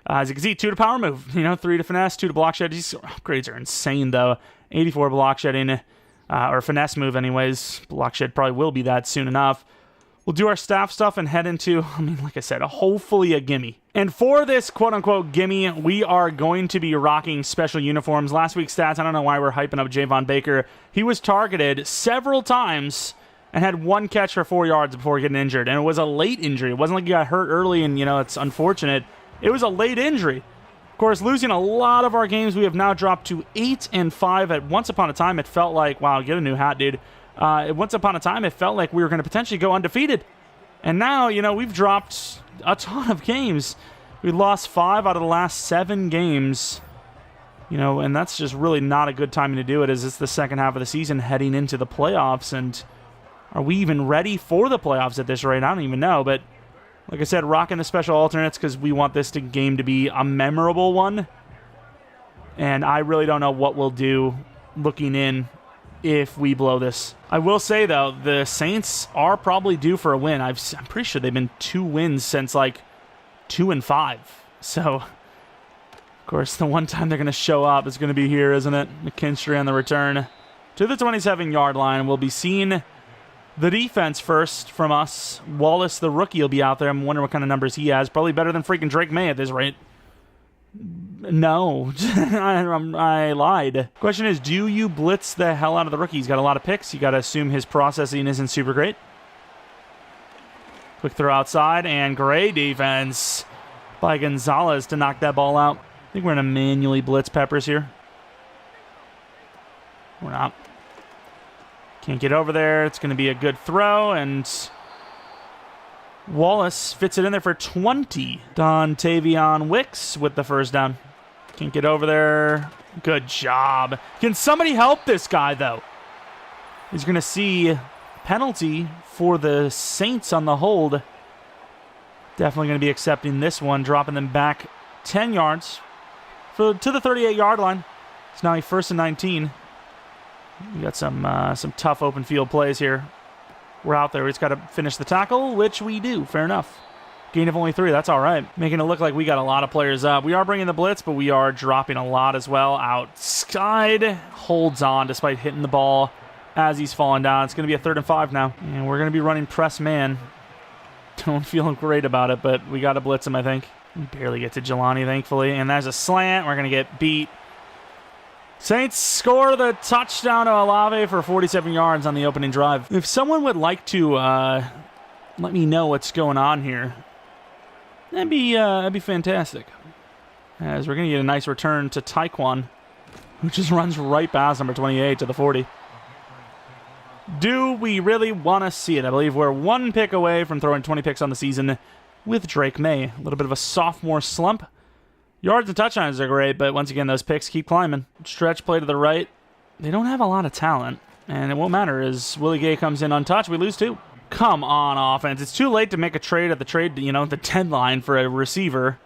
As you can see, 2 to power move, 3 to finesse, 2 to block shed. These upgrades are insane, though. 84 block shedding, or finesse move anyways. Block shed probably will be that soon enough. We'll do our staff stuff and head into, like I said, hopefully a gimme. And for this quote-unquote gimme, we are going to be rocking special uniforms. Last week's stats, I don't know why we're hyping up Javon Baker. He was targeted several times and had 1 catch for 4 yards before getting injured. And it was a late injury. It wasn't like he got hurt early and, it's unfortunate. It was a late injury. Of course, losing a lot of our games, we have now dropped to 8-5. At once upon a time, it felt like, wow, get a new hat, dude. Once upon a time, it felt like we were going to potentially go undefeated. And now, we've dropped a ton of games. We lost 5 out of the last 7 games. And that's just really not a good timing to do it, as it's the second half of the season heading into the playoffs. And are we even ready for the playoffs at this rate? I don't even know. But like I said, rocking the special alternates because we want this game to be a memorable one. And I really don't know what we'll do looking in if we blow this. I will say, though, the Saints are probably due for a win. I'm pretty sure they've been 2 wins since, 2-5. So, of course, the one time they're going to show up is going to be here, isn't it? McKinstry on the return to the 27-yard line. We'll be seeing the defense first from us. Wallace, the rookie, will be out there. I'm wondering what kind of numbers he has. Probably better than freaking Drake May at this rate. No, I lied. Question is, do you blitz the hell out of the rookie? He's got a lot of picks. You got to assume his processing isn't super great. Quick throw outside, and great defense by Gonzalez to knock that ball out. I think we're going to manually blitz Peppers here. We're not. Can't get over there. It's going to be a good throw, and Wallace fits it in there for 20. Dontavion Wicks with the first down. Can't get over there. Good job. Can somebody help this guy, though? He's going to see penalty for the Saints on the hold. Definitely going to be accepting this one, dropping them back 10 yards to the 38-yard line. It's now a 1st and 19. We got some tough open field plays here. We're out there. We just got to finish the tackle, which we do. Fair enough. Gain of only 3. That's all right. Making it look like we got a lot of players up. We are bringing the blitz, but we are dropping a lot as well. Outside. Holds on despite hitting the ball as he's falling down. It's going to be a 3rd and 5 now. And we're going to be running press man. Don't feel great about it, but we got to blitz him, I think. We barely get to Jelani, thankfully. And there's a slant. We're going to get beat. Saints score the touchdown to Olave for 47 yards on the opening drive. If someone would like to let me know what's going on here, that'd be fantastic. As we're going to get a nice return to Taekwon, who just runs right past number 28 to the 40. Do we really want to see it? I believe we're 1 pick away from throwing 20 picks on the season with Drake May. A little bit of a sophomore slump. Yards and touchdowns are great, but once again, those picks keep climbing. Stretch play to the right. They don't have a lot of talent, and it won't matter as Willie Gay comes in untouched. We lose 2. Come on, offense. It's too late to make a trade at the deadline for a receiver.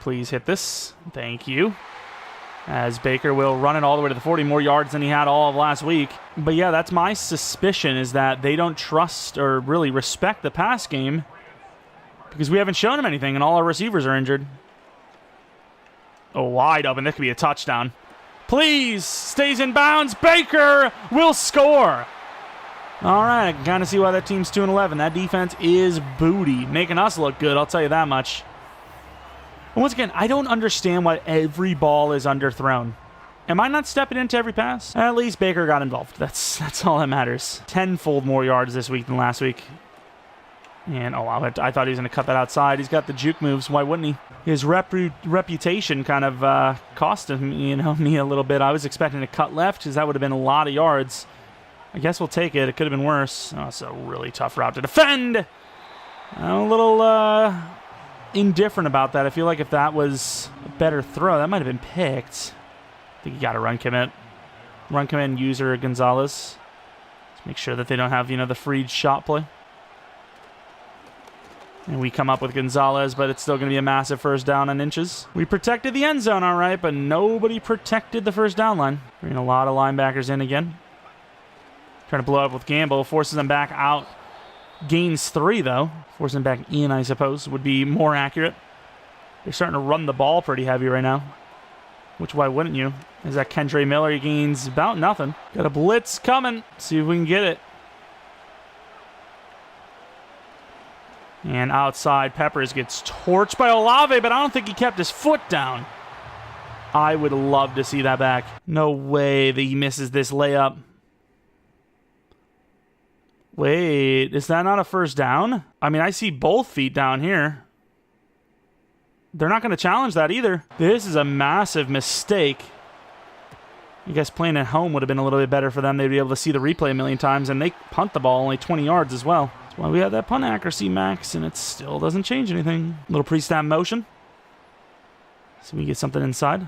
Please hit this. Thank you. As Baker will run it all the way to the 40, more yards than he had all of last week. But yeah, that's my suspicion, is that they don't trust or really respect the pass game because we haven't shown them anything and all our receivers are injured. Oh, wide open. This could be a touchdown. Please, stays in bounds. Baker will score. All right, I can kind of see why that team's 2-11. That defense is booty, making us look good, I'll tell you that much. And once again, I don't understand why every ball is underthrown. Am I not stepping into every pass? At least Baker got involved. That's all that matters. Tenfold more yards this week than last week. And, oh, wow, I thought he was going to cut that outside. He's got the juke moves. Why wouldn't he? His reputation kind of cost him, me a little bit. I was expecting to cut left because that would have been a lot of yards. I guess we'll take it. It could have been worse. Oh, it's a really tough route to defend. I'm a little indifferent about that. I feel like if that was a better throw, that might have been picked. I think you got to run commit. Run commit user Gonzalez. Let's make sure that they don't have, the free shot play. And we come up with Gonzalez, but it's still going to be a massive first down on inches. We protected the end zone, all right, but nobody protected the first down line. Bringing a lot of linebackers in again. Trying to blow up with Gamble. Forces them back out. Gains 3, though. Forcing them back in, I suppose, would be more accurate. They're starting to run the ball pretty heavy right now. Which, why wouldn't you? Is that Kendre Miller? He gains about nothing. Got a blitz coming. See if we can get it. And outside, Peppers gets torched by Olave, but I don't think he kept his foot down. I would love to see that back. No way that he misses this layup. Wait, is that not a first down? I mean, I see both feet down here. They're not going to challenge that either. This is a massive mistake. I guess playing at home would have been a little bit better for them. They'd be able to see the replay a million times, and they punt the ball only 20 yards as well. That's why we have that punt accuracy max, and it still doesn't change anything. Little pre-snap motion. So we get something inside.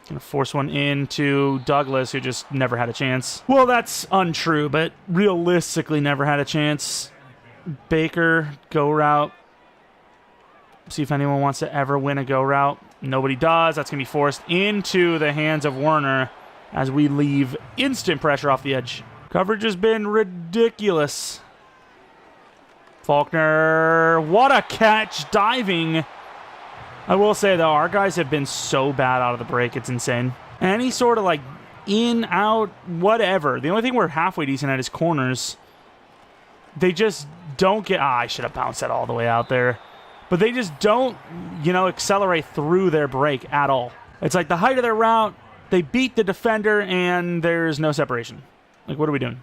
Gonna force one into Douglas, who just never had a chance. Well, that's untrue, but realistically never had a chance. Baker, go route. See if anyone wants to ever win a go route. Nobody does. That's going to be forced into the hands of Werner as we leave instant pressure off the edge. Coverage has been ridiculous. Faulkner, what a catch, diving. I will say, though, our guys have been so bad out of the break, it's insane. Any sort of, in, out, whatever. The only thing we're halfway decent at is corners. They just don't get... I should have bounced that all the way out there. But they just don't, accelerate through their break at all. It's like the height of their route, they beat the defender, and there's no separation. What are we doing?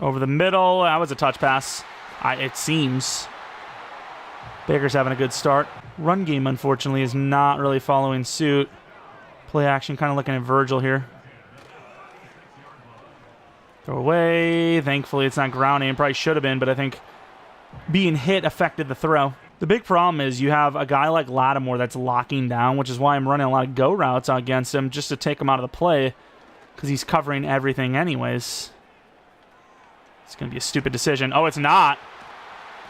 Over the middle. That was a touch pass. It seems. Baker's having a good start. Run game, unfortunately, is not really following suit. Play action, kind of looking at Virgil here. Throw away. Thankfully, it's not grounding. It probably should have been, but I think being hit affected the throw. The big problem is you have a guy like Lattimore that's locking down, which is why I'm running a lot of go routes against him just to take him out of the play because he's covering everything anyways. It's going to be a stupid decision. Oh, it's not.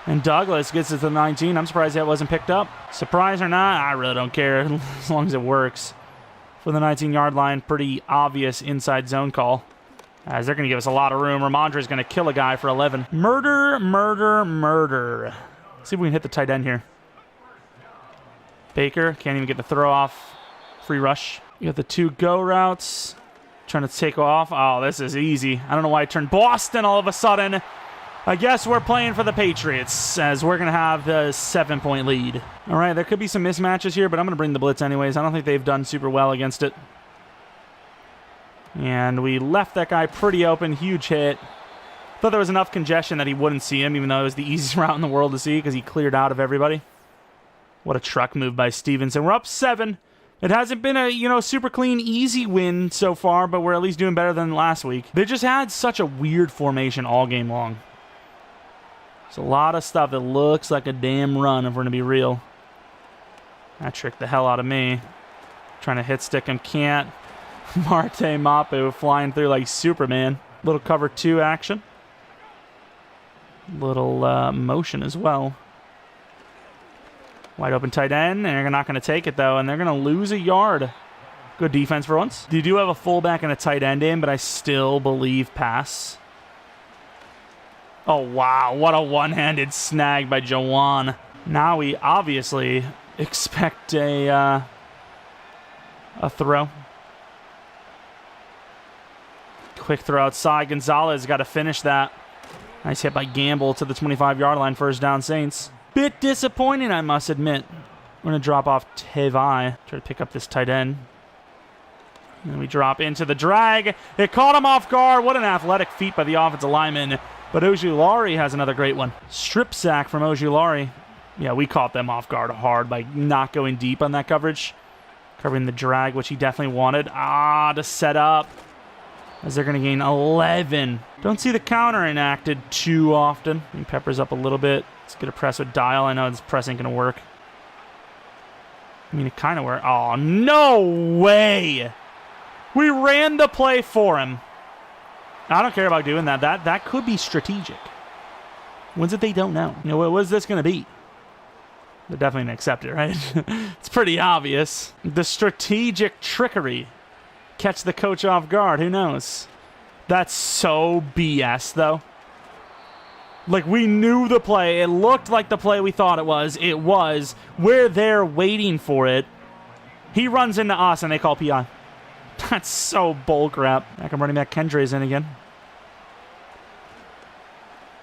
And Douglas gets it to the 19. I'm surprised that wasn't picked up. Surprise or not, I really don't care as long as it works. For the 19-yard line, pretty obvious inside zone call. As they're going to give us a lot of room. Ramondre's going to kill a guy for 11. Murder, murder, murder. Let's see if we can hit the tight end here. Baker can't even get the throw off. Free rush. You got the 2 go routes. Trying to take off. Oh, this is easy. I don't know why I turned Boston all of a sudden. I guess we're playing for the Patriots as we're going to have the 7-point lead. All right, there could be some mismatches here, but I'm going to bring the blitz anyways. I don't think they've done super well against it. And we left that guy pretty open. Huge hit. Thought there was enough congestion that he wouldn't see him, even though it was the easiest route in the world to see because he cleared out of everybody. What a truck move by Stevenson. We're up 7. It hasn't been a, super clean, easy win so far, but we're at least doing better than last week. They just had such a weird formation all game long. There's a lot of stuff that looks like a damn run if we're going to be real. That tricked the hell out of me. Trying to hit stick him, can't. Marte Mapu flying through like Superman. Little cover 2 action. Little motion as well. Wide open tight end, and they're not going to take it, though, and they're going to lose a yard. Good defense for once. You do have a fullback and a tight end in, but I still believe pass. Oh, wow. What a one-handed snag by Jawan. Now we obviously expect a throw. Quick throw outside. Gonzalez got to finish that. Nice hit by Gamble to the 25-yard line. First down, Saints. Bit disappointing, I must admit. We're going to drop off Tevai. Try to pick up this tight end. And we drop into the drag. It caught him off guard. What an athletic feat by the offensive lineman. But Ojulari has another great one. Strip sack from Ojulari. Yeah, we caught them off guard hard by not going deep on that coverage. Covering the drag, which he definitely wanted. To set up. As they're going to gain 11. Don't see the counter enacted too often. He peppers up a little bit. Let's get a press with Dial. I know this press ain't going to work. I mean, it kind of worked. Oh, no way! We ran the play for him. I don't care about doing that. That could be strategic. When's it they don't know? You know, what is this going to be? They're definitely going to accept it, right? It's pretty obvious. The strategic trickery. Catch the coach off guard. Who knows? That's so BS, though. Like, we knew the play. It looked like the play we thought it was. It was. We're there waiting for it. He runs into us, and they call PI. That's so bullcrap. Back I'm running back. Kendre's in again.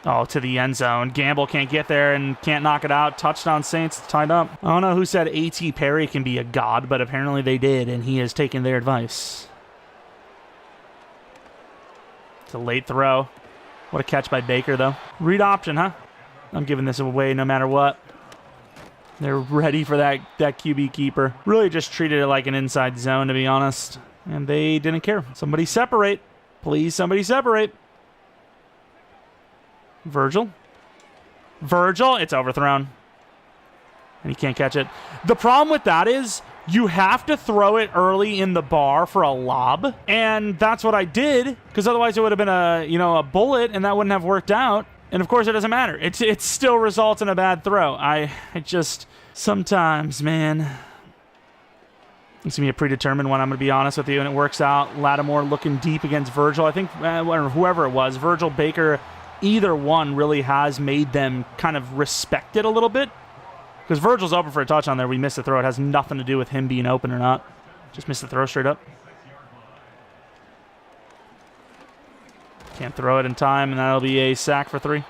Oh, to the end zone. Gamble can't get there and can't knock it out. Touchdown, Saints. Tied up. I don't know who said A.T. Perry can be a god, but apparently they did, and he has taken their advice. It's a late throw. What a catch by Baker, though. Read option, huh? I'm giving this away no matter what. They're ready for that QB keeper. Really just treated it like an inside zone, to be honest. And they didn't care. Somebody separate. Please, somebody separate. Virgil. It's overthrown. And he can't catch it. The problem with that is you have to throw it early in the bar for a lob. And that's what I did, because otherwise it would have been a bullet, and that wouldn't have worked out. And of course it doesn't matter. It still results in a bad throw. I just sometimes, man. It's going to be a predetermined one, I'm going to be honest with you, and it works out. Lattimore looking deep against Virgil. I think whoever it was, Virgil, Baker, either one really has made them kind of respect it a little bit. Because Virgil's open for a touchdown there. We missed the throw. It has nothing to do with him being open or not. Just missed the throw straight up. Can't throw it in time, and that'll be a sack for 3.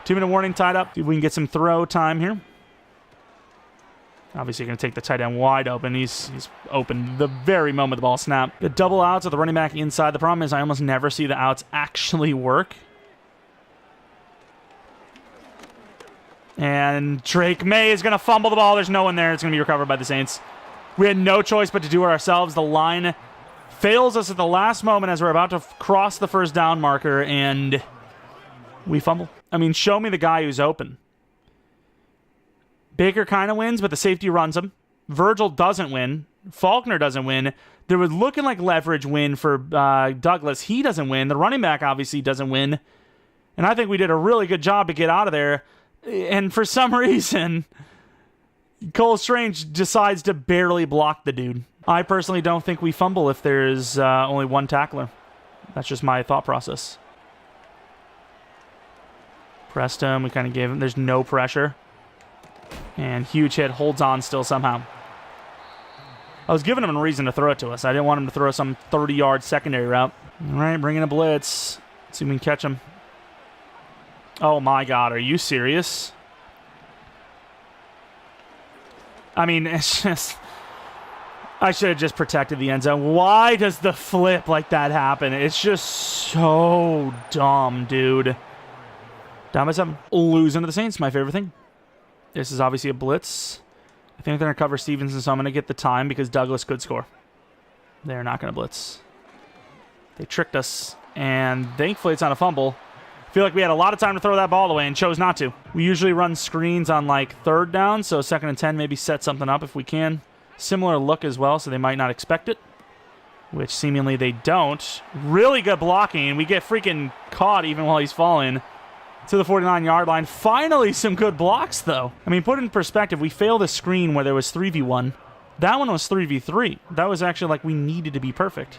2-minute warning tied up. See if we can get some throw time here. Obviously, going to take the tight end wide open. He's open the very moment the ball snapped. The double outs with the running back inside. The problem is I almost never see the outs actually work. And Drake May is going to fumble the ball. There's no one there. It's going to be recovered by the Saints. We had no choice but to do it ourselves. The line fails us at the last moment as we're about to cross the first down marker, and we fumble. I mean, show me the guy who's open. Baker kind of wins, but the safety runs him. Virgil doesn't win. Faulkner doesn't win. There was looking like leverage win for Douglas. He doesn't win. The running back obviously doesn't win. And I think we did a really good job to get out of there. And for some reason, Cole Strange decides to barely block the dude. I personally don't think we fumble if there's only one tackler. That's just my thought process. Pressed him. We kind of gave him. There's no pressure. And huge hit. Holds on still somehow. I was giving him a reason to throw it to us. I didn't want him to throw some 30-yard secondary route. All right, bringing a blitz. Let's see if we can catch him. Oh, my God. Are you serious? I mean, it's just... I should have just protected the end zone. Why does the flip like that happen? It's just so dumb, dude. Down by 7. Losing to the Saints, my favorite thing. This is obviously a blitz. I think they're going to cover Stevenson, so I'm going to get the time because Douglas could score. They're not going to blitz. They tricked us, and thankfully it's not a fumble. I feel like we had a lot of time to throw that ball away and chose not to. We usually run screens on like 3rd down, so 2nd and 10, maybe set something up if we can. Similar look as well, so they might not expect it, which seemingly they don't. Really good blocking. We get freaking caught even while he's falling. to the 49-yard line. Finally, some good blocks, though. I mean, put in perspective, we failed a screen where there was 3v1. That one was 3v3. That was actually like we needed to be perfect.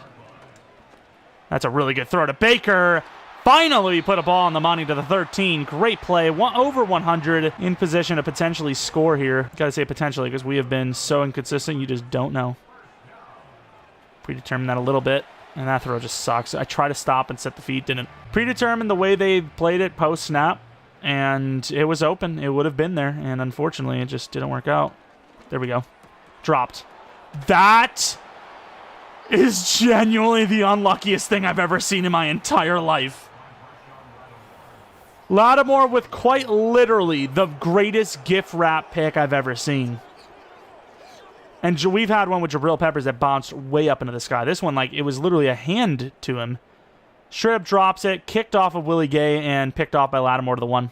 That's a really good throw to Baker. Finally, we put a ball on the money to the 13. Great play. Over 100 in position to potentially score here. Got to say potentially because we have been so inconsistent, you just don't know. Predetermined that a little bit. And that throw just sucks. I tried to stop and set the feet. Didn't. Predetermined the way they played it post-snap. And it was open. It would have been there. And unfortunately, it just didn't work out. There we go. Dropped. That is genuinely the unluckiest thing I've ever seen in my entire life. Lattimore with quite literally the greatest gift wrap pick I've ever seen. And we've had one with Jabril Peppers that bounced way up into the sky. This one, like, it was literally a hand to him. Straight up drops it, kicked off of Willie Gay, and picked off by Lattimore to the 1.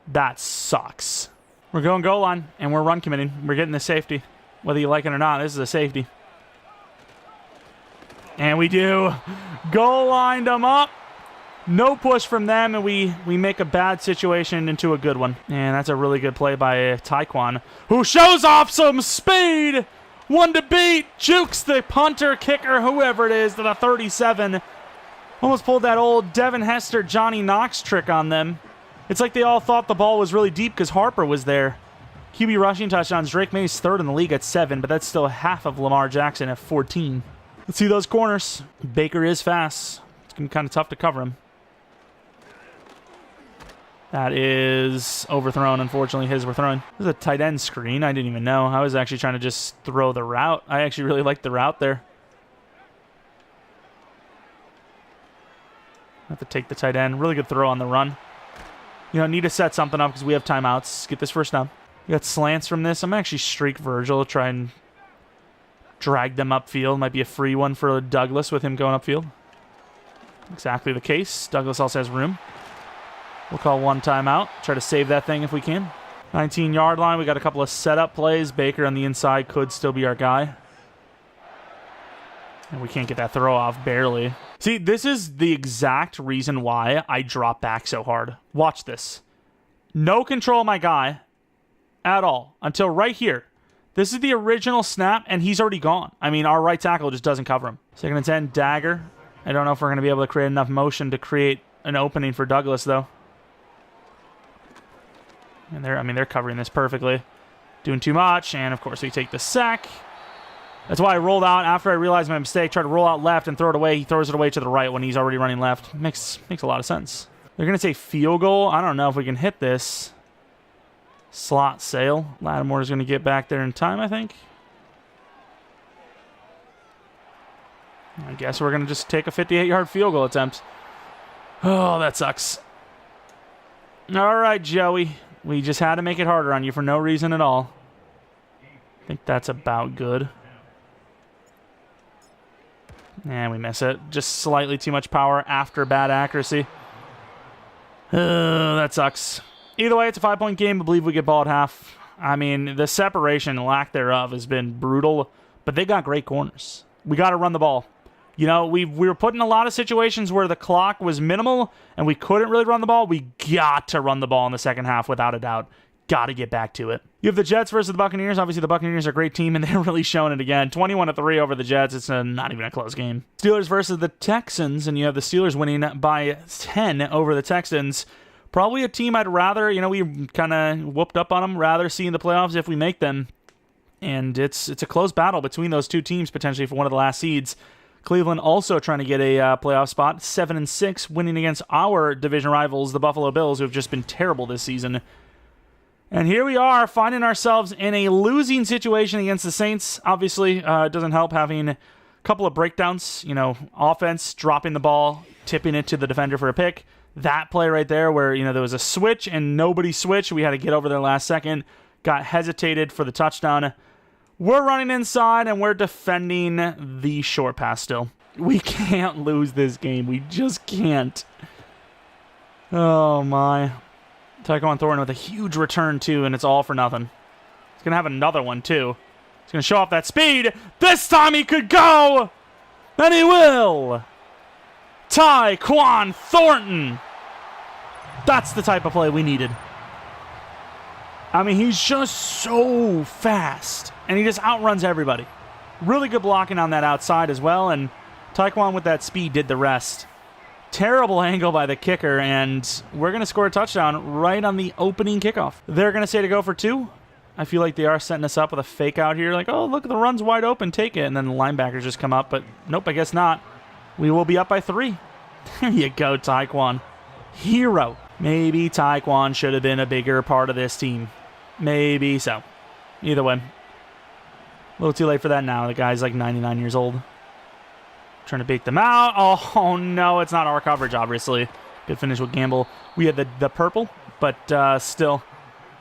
That sucks. We're going goal line, and we're run committing. We're getting the safety. Whether you like it or not, this is a safety. And we do. Goal lined them up. No push from them, and we make a bad situation into a good one. And that's a really good play by Taekwon, who shows off some speed. One to beat. Jukes the punter, kicker, whoever it is, to the 37. Almost pulled that old Devin Hester, Johnny Knox trick on them. It's like they all thought the ball was really deep because Harper was there. QB rushing touchdowns. Drake May's third in the league at 7, but that's still half of Lamar Jackson at 14. Let's see those corners. Baker is fast. It's going to be kind of tough to cover him. That is overthrown, unfortunately. His were thrown. This is a tight end screen. I didn't even know. I was actually trying to just throw the route. I actually really liked the route there. Have to take the tight end. Really good throw on the run. You know, need to set something up because we have timeouts. Get this first down. We got slants from this. I'm going to actually streak Virgil, try and drag them upfield. Might be a free one for Douglas with him going upfield. Exactly the case. Douglas also has room. We'll call one timeout. Try to save that thing if we can. 19-yard line. We got a couple of setup plays. Baker on the inside could still be our guy. And we can't get that throw off, barely. See, this is the exact reason why I drop back so hard. Watch this. No control of my guy at all until right here. This is the original snap, and he's already gone. I mean, our right tackle just doesn't cover him. 2nd and 10, dagger. I don't know if we're going to be able to create enough motion to create an opening for Douglas, though. And they're covering this perfectly. Doing too much, and of course we take the sack. That's why I rolled out after I realized my mistake. Tried to roll out left and throw it away. He throws it away to the right when he's already running left. Makes a lot of sense. They're going to say field goal. I don't know if we can hit this. Slot sale. Lattimore is going to get back there in time, I think. I guess we're going to just take a 58-yard field goal attempt. Oh, that sucks. All right, Joey. We just had to make it harder on you for no reason at all. I think that's about good. And we miss it. Just slightly too much power after bad accuracy. That sucks. Either way, it's a 5-point game. I believe we get ball at half. I mean, the separation and lack thereof has been brutal, but they got great corners. We got to run the ball. You know, we were put in a lot of situations where the clock was minimal and we couldn't really run the ball. We got to run the ball in the second half without a doubt. Got to get back to it. You have the Jets versus the Buccaneers. Obviously, the Buccaneers are a great team, and they're really showing it again. 21-3 over the Jets. It's not even a close game. Steelers versus the Texans, and you have the Steelers winning by 10 over the Texans. Probably a team I'd rather, we kind of whooped up on them, rather see in the playoffs if we make them. And it's a close battle between those two teams, potentially for one of the last seeds. Cleveland also trying to get a playoff spot, 7-6, winning against our division rivals, the Buffalo Bills, who have just been terrible this season. And here we are, finding ourselves in a losing situation against the Saints. Obviously, it doesn't help having a couple of breakdowns. Offense, dropping the ball, tipping it to the defender for a pick. That play right there where, there was a switch and nobody switched. We had to get over there last second. Got hesitated for the touchdown. We're running inside and we're defending the short pass still. We can't lose this game. We just can't. Oh, my. Tyquan Thornton with a huge return, too, and it's all for nothing. He's going to have another one, too. He's going to show off that speed. This time he could go! And he will! Tyquan Thornton! That's the type of play we needed. I mean, he's just so fast, and he just outruns everybody. Really good blocking on that outside as well, and Taekwon with that speed did the rest. Terrible angle by the kicker, and we're going to score a touchdown right on the opening kickoff. They're going to say to go for 2. I feel like they are setting us up with a fake out here. Like, oh, look, the run's wide open, take it. And then the linebackers just come up, but nope, I guess not. We will be up by 3. There you go, Taekwon. Hero. Maybe Taekwon should have been a bigger part of this team. Maybe so. Either way. A little too late for that now. The guy's like 99 years old. Trying to bait them out. Oh, no, it's not our coverage, obviously. Good finish with Gamble. We had the purple, but still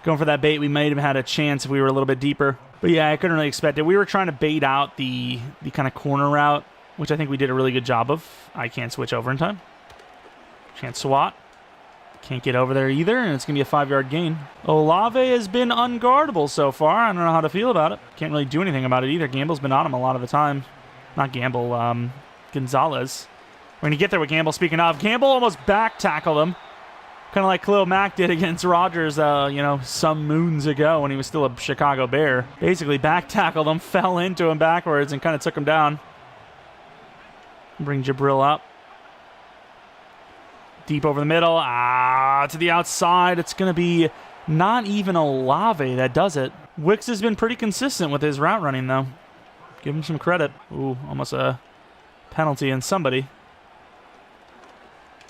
going for that bait. We might have had a chance if we were a little bit deeper. But yeah, I couldn't really expect it. We were trying to bait out the kind of corner route, which I think we did a really good job of. I can't switch over in time. Can't swat. Can't get over there either, and it's going to be a 5-yard gain. Olave has been unguardable so far. I don't know how to feel about it. Can't really do anything about it either. Gamble's been on him a lot of the time. Not Gamble, Gonzalez. We're going to get there with Gamble. Speaking of, Gamble almost back tackled him. Kind of like Khalil Mack did against Rodgers, some moons ago when he was still a Chicago Bear. Basically back tackled him, fell into him backwards, and kind of took him down. Bring Jabril up. Deep over the middle. To the outside. It's going to be not even Olave that does it. Wicks has been pretty consistent with his route running, though. Give him some credit. Ooh, almost a penalty on somebody.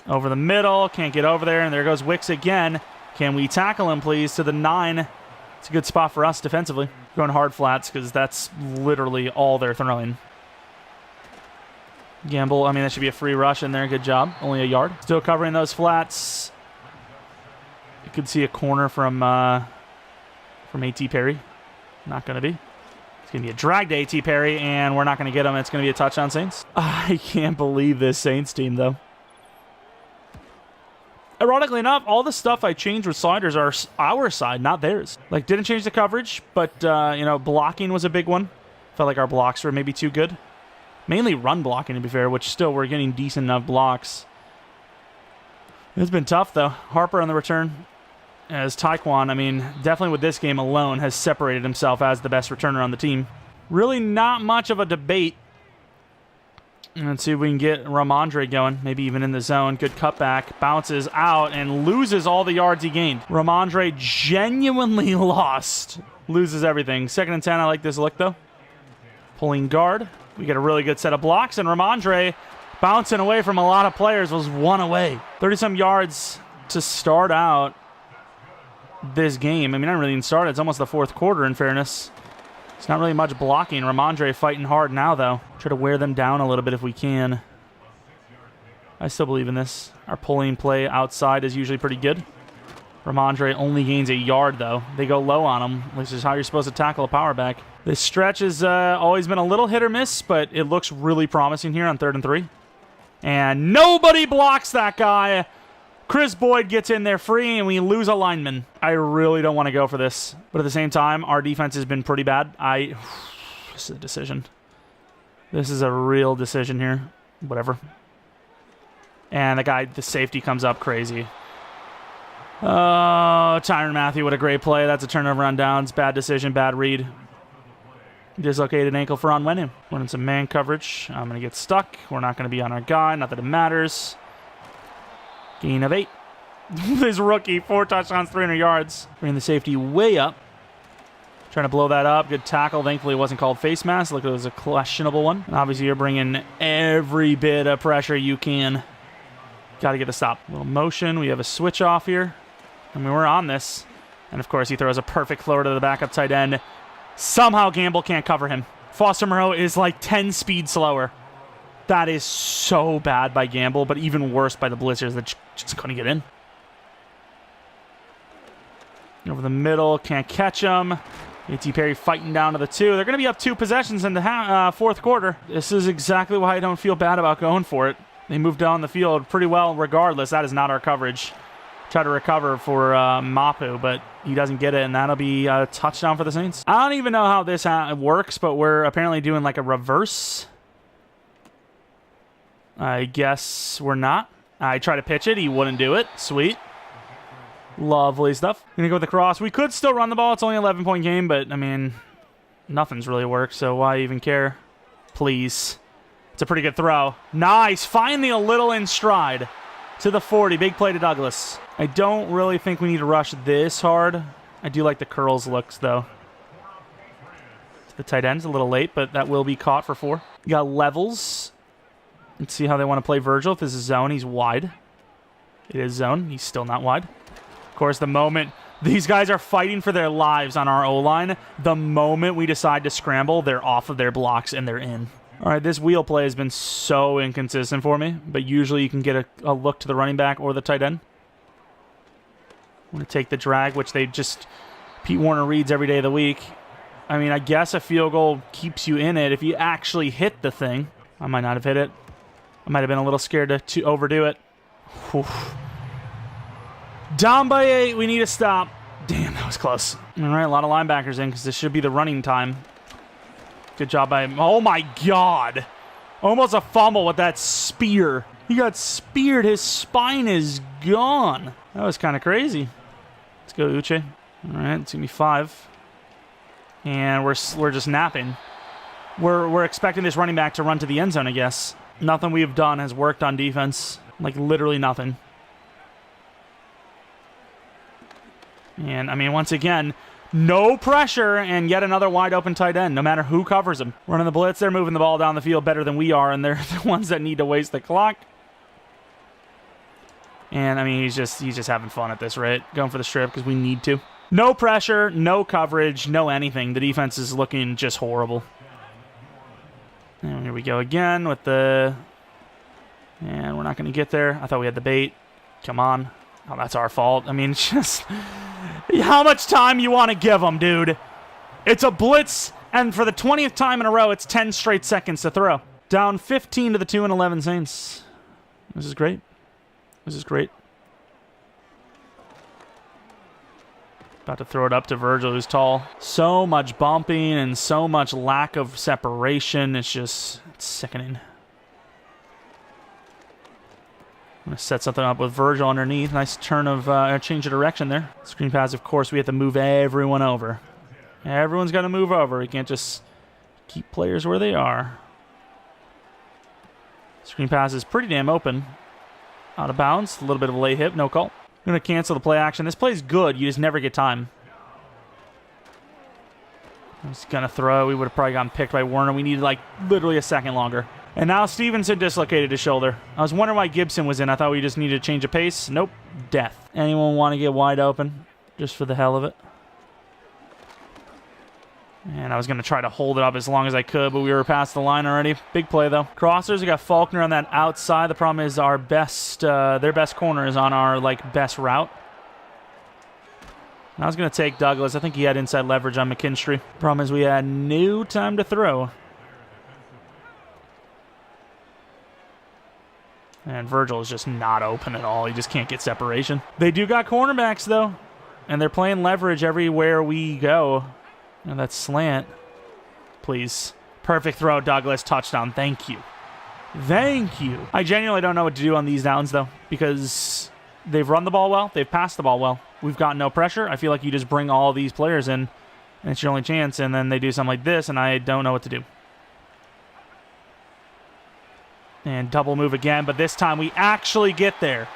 Over the middle. Can't get over there. And there goes Wicks again. Can we tackle him, please, to the 9? It's a good spot for us defensively. Going hard flats because that's literally all they're throwing. Gamble, I mean, that should be a free rush in there. Good job. Only a yard. Still covering those flats. You could see a corner from A.T. Perry. Not going to be. It's going to be a drag to A.T. Perry, and we're not going to get him. It's going to be a touchdown, Saints. I can't believe this Saints team, though. Ironically enough, all the stuff I changed with sliders are our side, not theirs. Like, didn't change the coverage, but, blocking was a big one. Felt like our blocks were maybe too good. Mainly run blocking, to be fair, which still we're getting decent enough blocks. It's been tough, though. Harper on the return. As Taekwon, I mean, definitely with this game alone, has separated himself as the best returner on the team. Really not much of a debate. Let's see if we can get Ramondre going. Maybe even in the zone. Good cutback. Bounces out and loses all the yards he gained. Ramondre genuinely lost. Loses everything. 2nd and 10. I like this look, though. Pulling guard. We get a really good set of blocks, and Ramondre, bouncing away from a lot of players, was 1 away. 30-some yards to start out this game. I mean, not really even started. It's almost the 4th quarter, in fairness. It's not really much blocking. Ramondre fighting hard now, though. Try to wear them down a little bit if we can. I still believe in this. Our pulling play outside is usually pretty good. Ramondre only gains a yard, though. They go low on him, which is how you're supposed to tackle a power back. This stretch has always been a little hit or miss, but it looks really promising here on 3rd and 3. And nobody blocks that guy. Chris Boyd gets in there free, and we lose a lineman. I really don't want to go for this. But at the same time, our defense has been pretty bad. This is a decision. This is a real decision here. Whatever. And the safety comes up crazy. Oh, Tyrann Mathieu, what a great play. That's a turnover on downs. Bad decision, bad read. Dislocated ankle for Onwenu. Running some man coverage. I'm going to get stuck. We're not going to be on our guy. Not that it matters. Gain of 8. This rookie, 4 touchdowns, 300 yards. Bringing the safety way up. Trying to blow that up. Good tackle. Thankfully, it wasn't called face mask. Look, it was a questionable one. And obviously, you're bringing every bit of pressure you can. Got to get a stop. A little motion. We have a switch off here. I mean, we're on this. And, of course, he throws a perfect throw to the backup tight end. Somehow Gamble can't cover him. Foster Moreau is like 10 speed slower. That is so bad by Gamble, but even worse by the Blizzards that just couldn't get in. Over the middle, can't catch him. A.T. Perry fighting down to the 2. They're going to be up 2 possessions in the 4th quarter. This is exactly why I don't feel bad about going for it. They moved down the field pretty well regardless. That is not our coverage. Try to recover for Mapu, but he doesn't get it, and that'll be a touchdown for the Saints. I don't even know how this works, but we're apparently doing like a reverse. I guess we're not. I try to pitch it. He wouldn't do it. Sweet. Lovely stuff. Gonna go with the cross. We could still run the ball. It's only an 11-point game, but, I mean, nothing's really worked, so why even care? Please. It's a pretty good throw. Nice. Finally a little in stride to the 40. Big play to Douglas. I don't really think we need to rush this hard. I do like the curls looks, though. The tight end's a little late, but that will be caught for 4. You got levels. Let's see how they want to play Virgil. If this is zone, he's wide. It is zone. He's still not wide. Of course, the moment these guys are fighting for their lives on our O-line, the moment we decide to scramble, they're off of their blocks and they're in. All right, this wheel play has been so inconsistent for me, but usually you can get a look to the running back or the tight end. I'm going to take the drag, which they just... Pete Warner reads every day of the week. I mean, I guess a field goal keeps you in it if you actually hit the thing. I might not have hit it. I might have been a little scared to overdo it. Whew. Down by 8. We need to stop. Damn, that was close. All right, a lot of linebackers in because this should be the running time. Good job by him. Oh, my God. Almost a fumble with that spear. He got speared. His spine is gone. That was kind of crazy. Let's go, Uche. All right, it's going to be 5. And we're just napping. We're expecting this running back to run to the end zone, I guess. Nothing we've done has worked on defense. Like, literally nothing. And, I mean, once again, no pressure and yet another wide open tight end, no matter who covers him. Running the blitz, they're moving the ball down the field better than we are, and they're the ones that need to waste the clock. And, I mean, he's just having fun at this rate. Going for the strip because we need to. No pressure, no coverage, no anything. The defense is looking just horrible. And here we go again with the... And we're not going to get there. I thought we had the bait. Come on. Oh, that's our fault. I mean, just... How much time you want to give them, dude? It's a blitz, and for the 20th time in a row, it's 10 straight seconds to throw. Down 15 to the 2-11 Saints. This is great. This is great. About to throw it up to Virgil, who's tall. So much bumping and so much lack of separation. It's sickening. I'm going to set something up with Virgil underneath. Nice turn of change of direction there. Screen pass, of course, we have to move everyone over. Everyone's got to move over. We can't just keep players where they are. Screen pass is pretty damn open. Out of bounds. A little bit of a late hit. No call. I'm going to cancel the play action. This play's good. You just never get time. I was going to throw. We would have probably gotten picked by Warner. We needed, like, literally a second longer. And now Stevenson dislocated his shoulder. I was wondering why Gibson was in. I thought we just needed to change of pace. Nope. Death. Anyone want to get wide open? Just for the hell of it. And I was going to try to hold it up as long as I could, but we were past the line already. Big play, though. Crossers, we got Faulkner on that outside. The problem is our best, their best corner is on our, like, best route. And I was going to take Douglas. I think he had inside leverage on McKinstry. Problem is we had no time to throw. And Virgil is just not open at all. He just can't get separation. They do got cornerbacks, though. And they're playing leverage everywhere we go. And that slant. Please. Perfect throw, Douglas. Touchdown. Thank you. Thank you. I genuinely don't know what to do on these downs, though, because they've run the ball well. They've passed the ball well. We've got no pressure. I feel like you just bring all these players in, and it's your only chance, and then they do something like this, and I don't know what to do. And double move again, but this time we actually get there.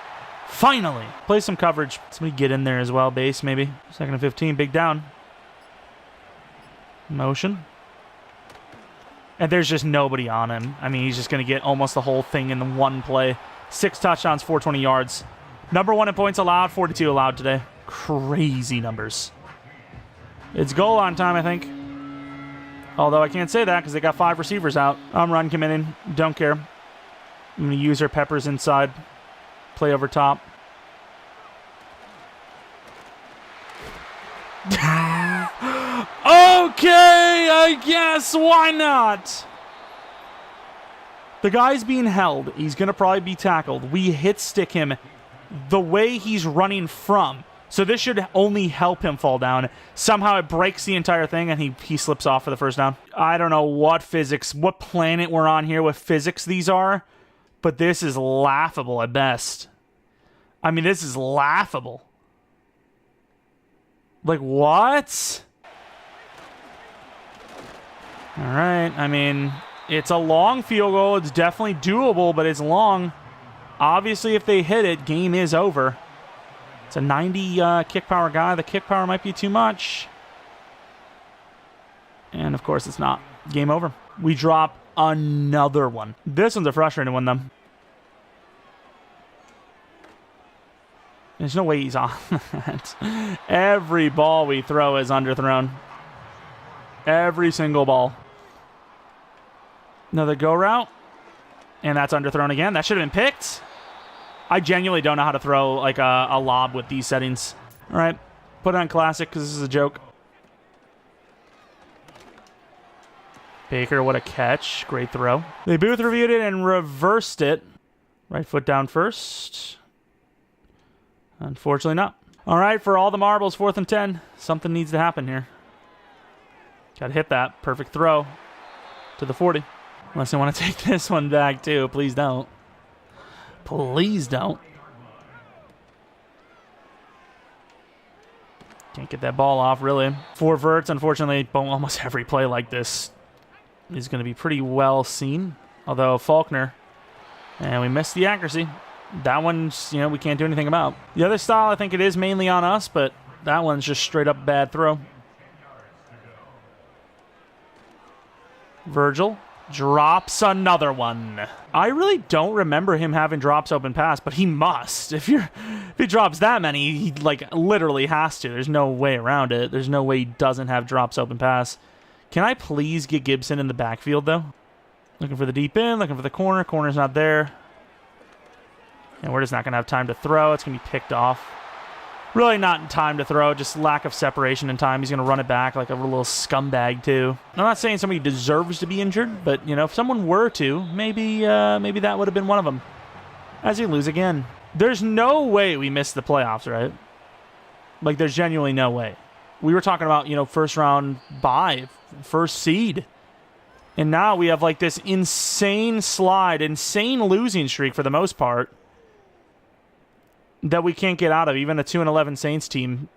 Finally. Play some coverage. Somebody get in there as well. Base, maybe. 2nd and 15. Big down. Motion. And there's just nobody on him. I mean, he's just going to get almost the whole thing in the one play. 6 touchdowns, 420 yards. Number 1 in points allowed, 42 allowed today. Crazy numbers. It's goal line time, I think. Although I can't say that because they got 5 receivers out. I'm run committing. Don't care. I'm going to use her peppers inside. Play over top. Okay, I guess. Why not? The guy's being held. He's going to probably be tackled. We hit stick him the way he's running from. So this should only help him fall down. Somehow it breaks the entire thing, and he slips off for the first down. I don't know what physics, what planet we're on here, what physics these are, but this is laughable at best. I mean, this is laughable. Like, what? All right. I mean, it's a long field goal. It's definitely doable, but it's long. Obviously, if they hit it, game is over. It's a 90 kick power guy. The kick power might be too much. And, of course, it's not. Game over. We drop another one. This one's a frustrating one, though. There's no way he's on that. Every ball we throw is underthrown. Every single ball. Another go route. And that's underthrown again. That should have been picked. I genuinely don't know how to throw like a lob with these settings. All right. Put it on classic because this is a joke. Baker, what a catch. Great throw. They booth reviewed it and reversed it. Right foot down first. Unfortunately not. All right, for all the marbles, 4th and 10. Something needs to happen here. Got to hit that. Perfect throw to the 40. Unless they want to take this one back too. Please don't. Please don't. Can't get that ball off, really. 4 verts, unfortunately, almost every play like this is going to be pretty well seen. Although Faulkner, and we missed the accuracy. That one's, we can't do anything about. The other style, I think it is mainly on us, but that one's just straight up bad throw. Virgil drops another one. I really don't remember him having drops open pass, but he must. If he drops that many, he like literally has to. There's no way around it. There's no way he doesn't have drops open pass. Can I please get Gibson in the backfield though? Looking for the deep end, looking for the corner. Corner's not there. And we're just not going to have time to throw. It's going to be picked off. Really not in time to throw, just lack of separation in time. He's going to run it back like a little scumbag, too. I'm not saying somebody deserves to be injured, but, if someone were to, maybe that would have been one of them. As you lose again. There's no way we missed the playoffs, right? Like, there's genuinely no way. We were talking about, first round bye, first seed. And now we have, like, this insane slide, insane losing streak for the most part. That we can't get out of. Even a 2-11 Saints team,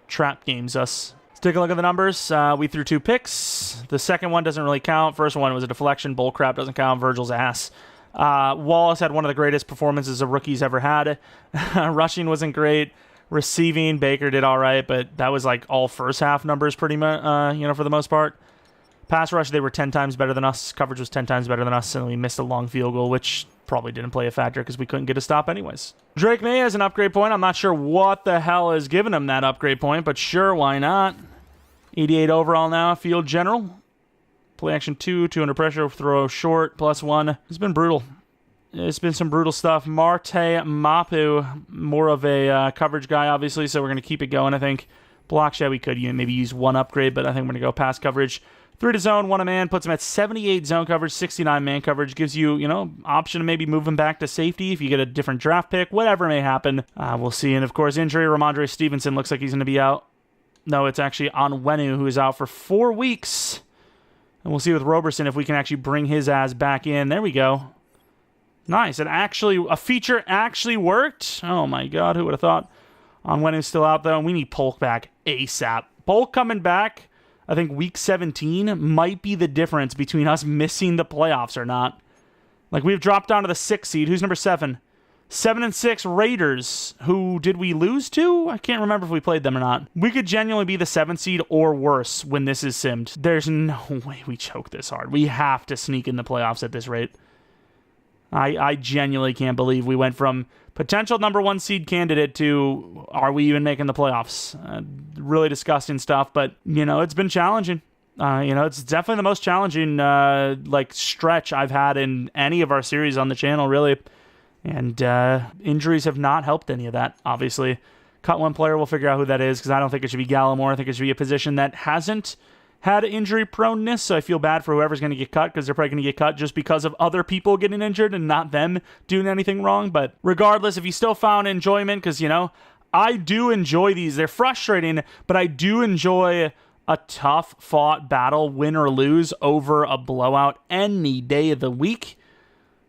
trap games us. Let's take a look at the numbers. We threw 2 picks. The second one doesn't really count. First one was a deflection. Bull crap doesn't count. Virgil's ass. Wallace had one of the greatest performances a rookie's ever had. Rushing wasn't great. Receiving, Baker did all right, but that was like all first half numbers pretty much, for the most part. Pass rush, they were 10 times better than us. Coverage was 10 times better than us, and we missed a long field goal, which probably didn't play a factor because we couldn't get a stop anyways. Drake May has an upgrade point. I'm not sure what the hell is giving him that upgrade point, but sure, why not? 88 overall now, field general. Play action 2, 2 under pressure, throw short, +1. It's been brutal. It's been some brutal stuff. Marte Mapu, more of a coverage guy, obviously, so we're going to keep it going, I think. Block shed, we could maybe use 1 upgrade, but I think we're going to go pass coverage. 3 to zone, 1 a man, puts him at 78 zone coverage, 69 man coverage, gives you, option to maybe move him back to safety if you get a different draft pick, whatever may happen. We'll see. And of course, injury, Ramondre Stevenson looks like he's going to be out. No, it's actually Onwenu who is out for 4 weeks. And we'll see with Roberson if we can actually bring his ass back in. There we go. Nice. A feature actually worked. Oh my God, who would have thought? Onwenu's still out though, and we need Polk back ASAP. Polk coming back. I think week 17 might be the difference between us missing the playoffs or not. Like, we've dropped down to the 6th seed. Who's number 7? 7 and 6 Raiders. Who did we lose to? I can't remember if we played them or not. We could genuinely be the 7th seed or worse when this is simmed. There's no way we choke this hard. We have to sneak in the playoffs at this rate. I genuinely can't believe we went from potential number 1 seed candidate to are we even making the playoffs? Really disgusting stuff, but, it's been challenging. It's definitely the most challenging, stretch I've had in any of our series on the channel, really. And injuries have not helped any of that, obviously. Cut one player, we'll figure out who that is, because I don't think it should be Gallimore. I think it should be a position that hasn't had injury proneness, so I feel bad for whoever's going to get cut, because they're probably going to get cut just because of other people getting injured and not them doing anything wrong. But regardless, if you still found enjoyment, because, I do enjoy these. They're frustrating, but I do enjoy a tough-fought battle, win or lose, over a blowout any day of the week.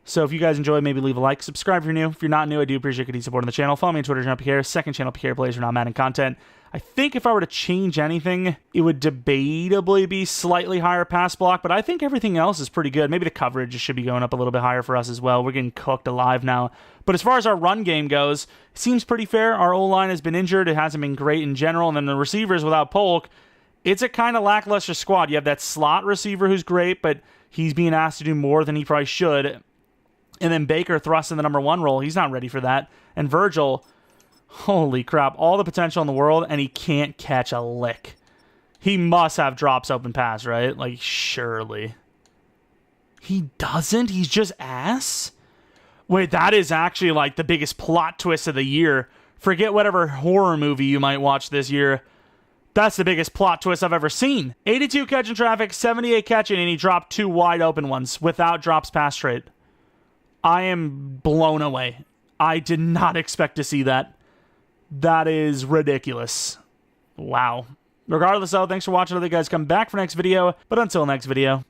So if you guys enjoy, maybe leave a like, subscribe if you're new. If you're not new, I do appreciate your support on the channel. Follow me on Twitter, Jeromepkr. Second channel, PK Plays for non-Madden content. I think if I were to change anything, it would debatably be slightly higher pass block, but I think everything else is pretty good. Maybe the coverage should be going up a little bit higher for us as well. We're getting cooked alive now. But as far as our run game goes, it seems pretty fair. Our O-line has been injured. It hasn't been great in general. And then the receivers without Polk, it's a kind of lackluster squad. You have that slot receiver who's great, but he's being asked to do more than he probably should. And then Baker thrust in the number 1 role. He's not ready for that. And Virgil, holy crap, all the potential in the world, and he can't catch a lick. He must have drops open pass, right? Like, surely. He doesn't? He's just ass? Wait, that is actually like the biggest plot twist of the year. Forget whatever horror movie you might watch this year. That's the biggest plot twist I've ever seen. 82 catching traffic, 78 catching, and he dropped 2 wide open ones without drops pass trade. I am blown away. I did not expect to see that. That is ridiculous. Wow. Regardless though, thanks for watching. I hope you guys come back for next video. But until next video,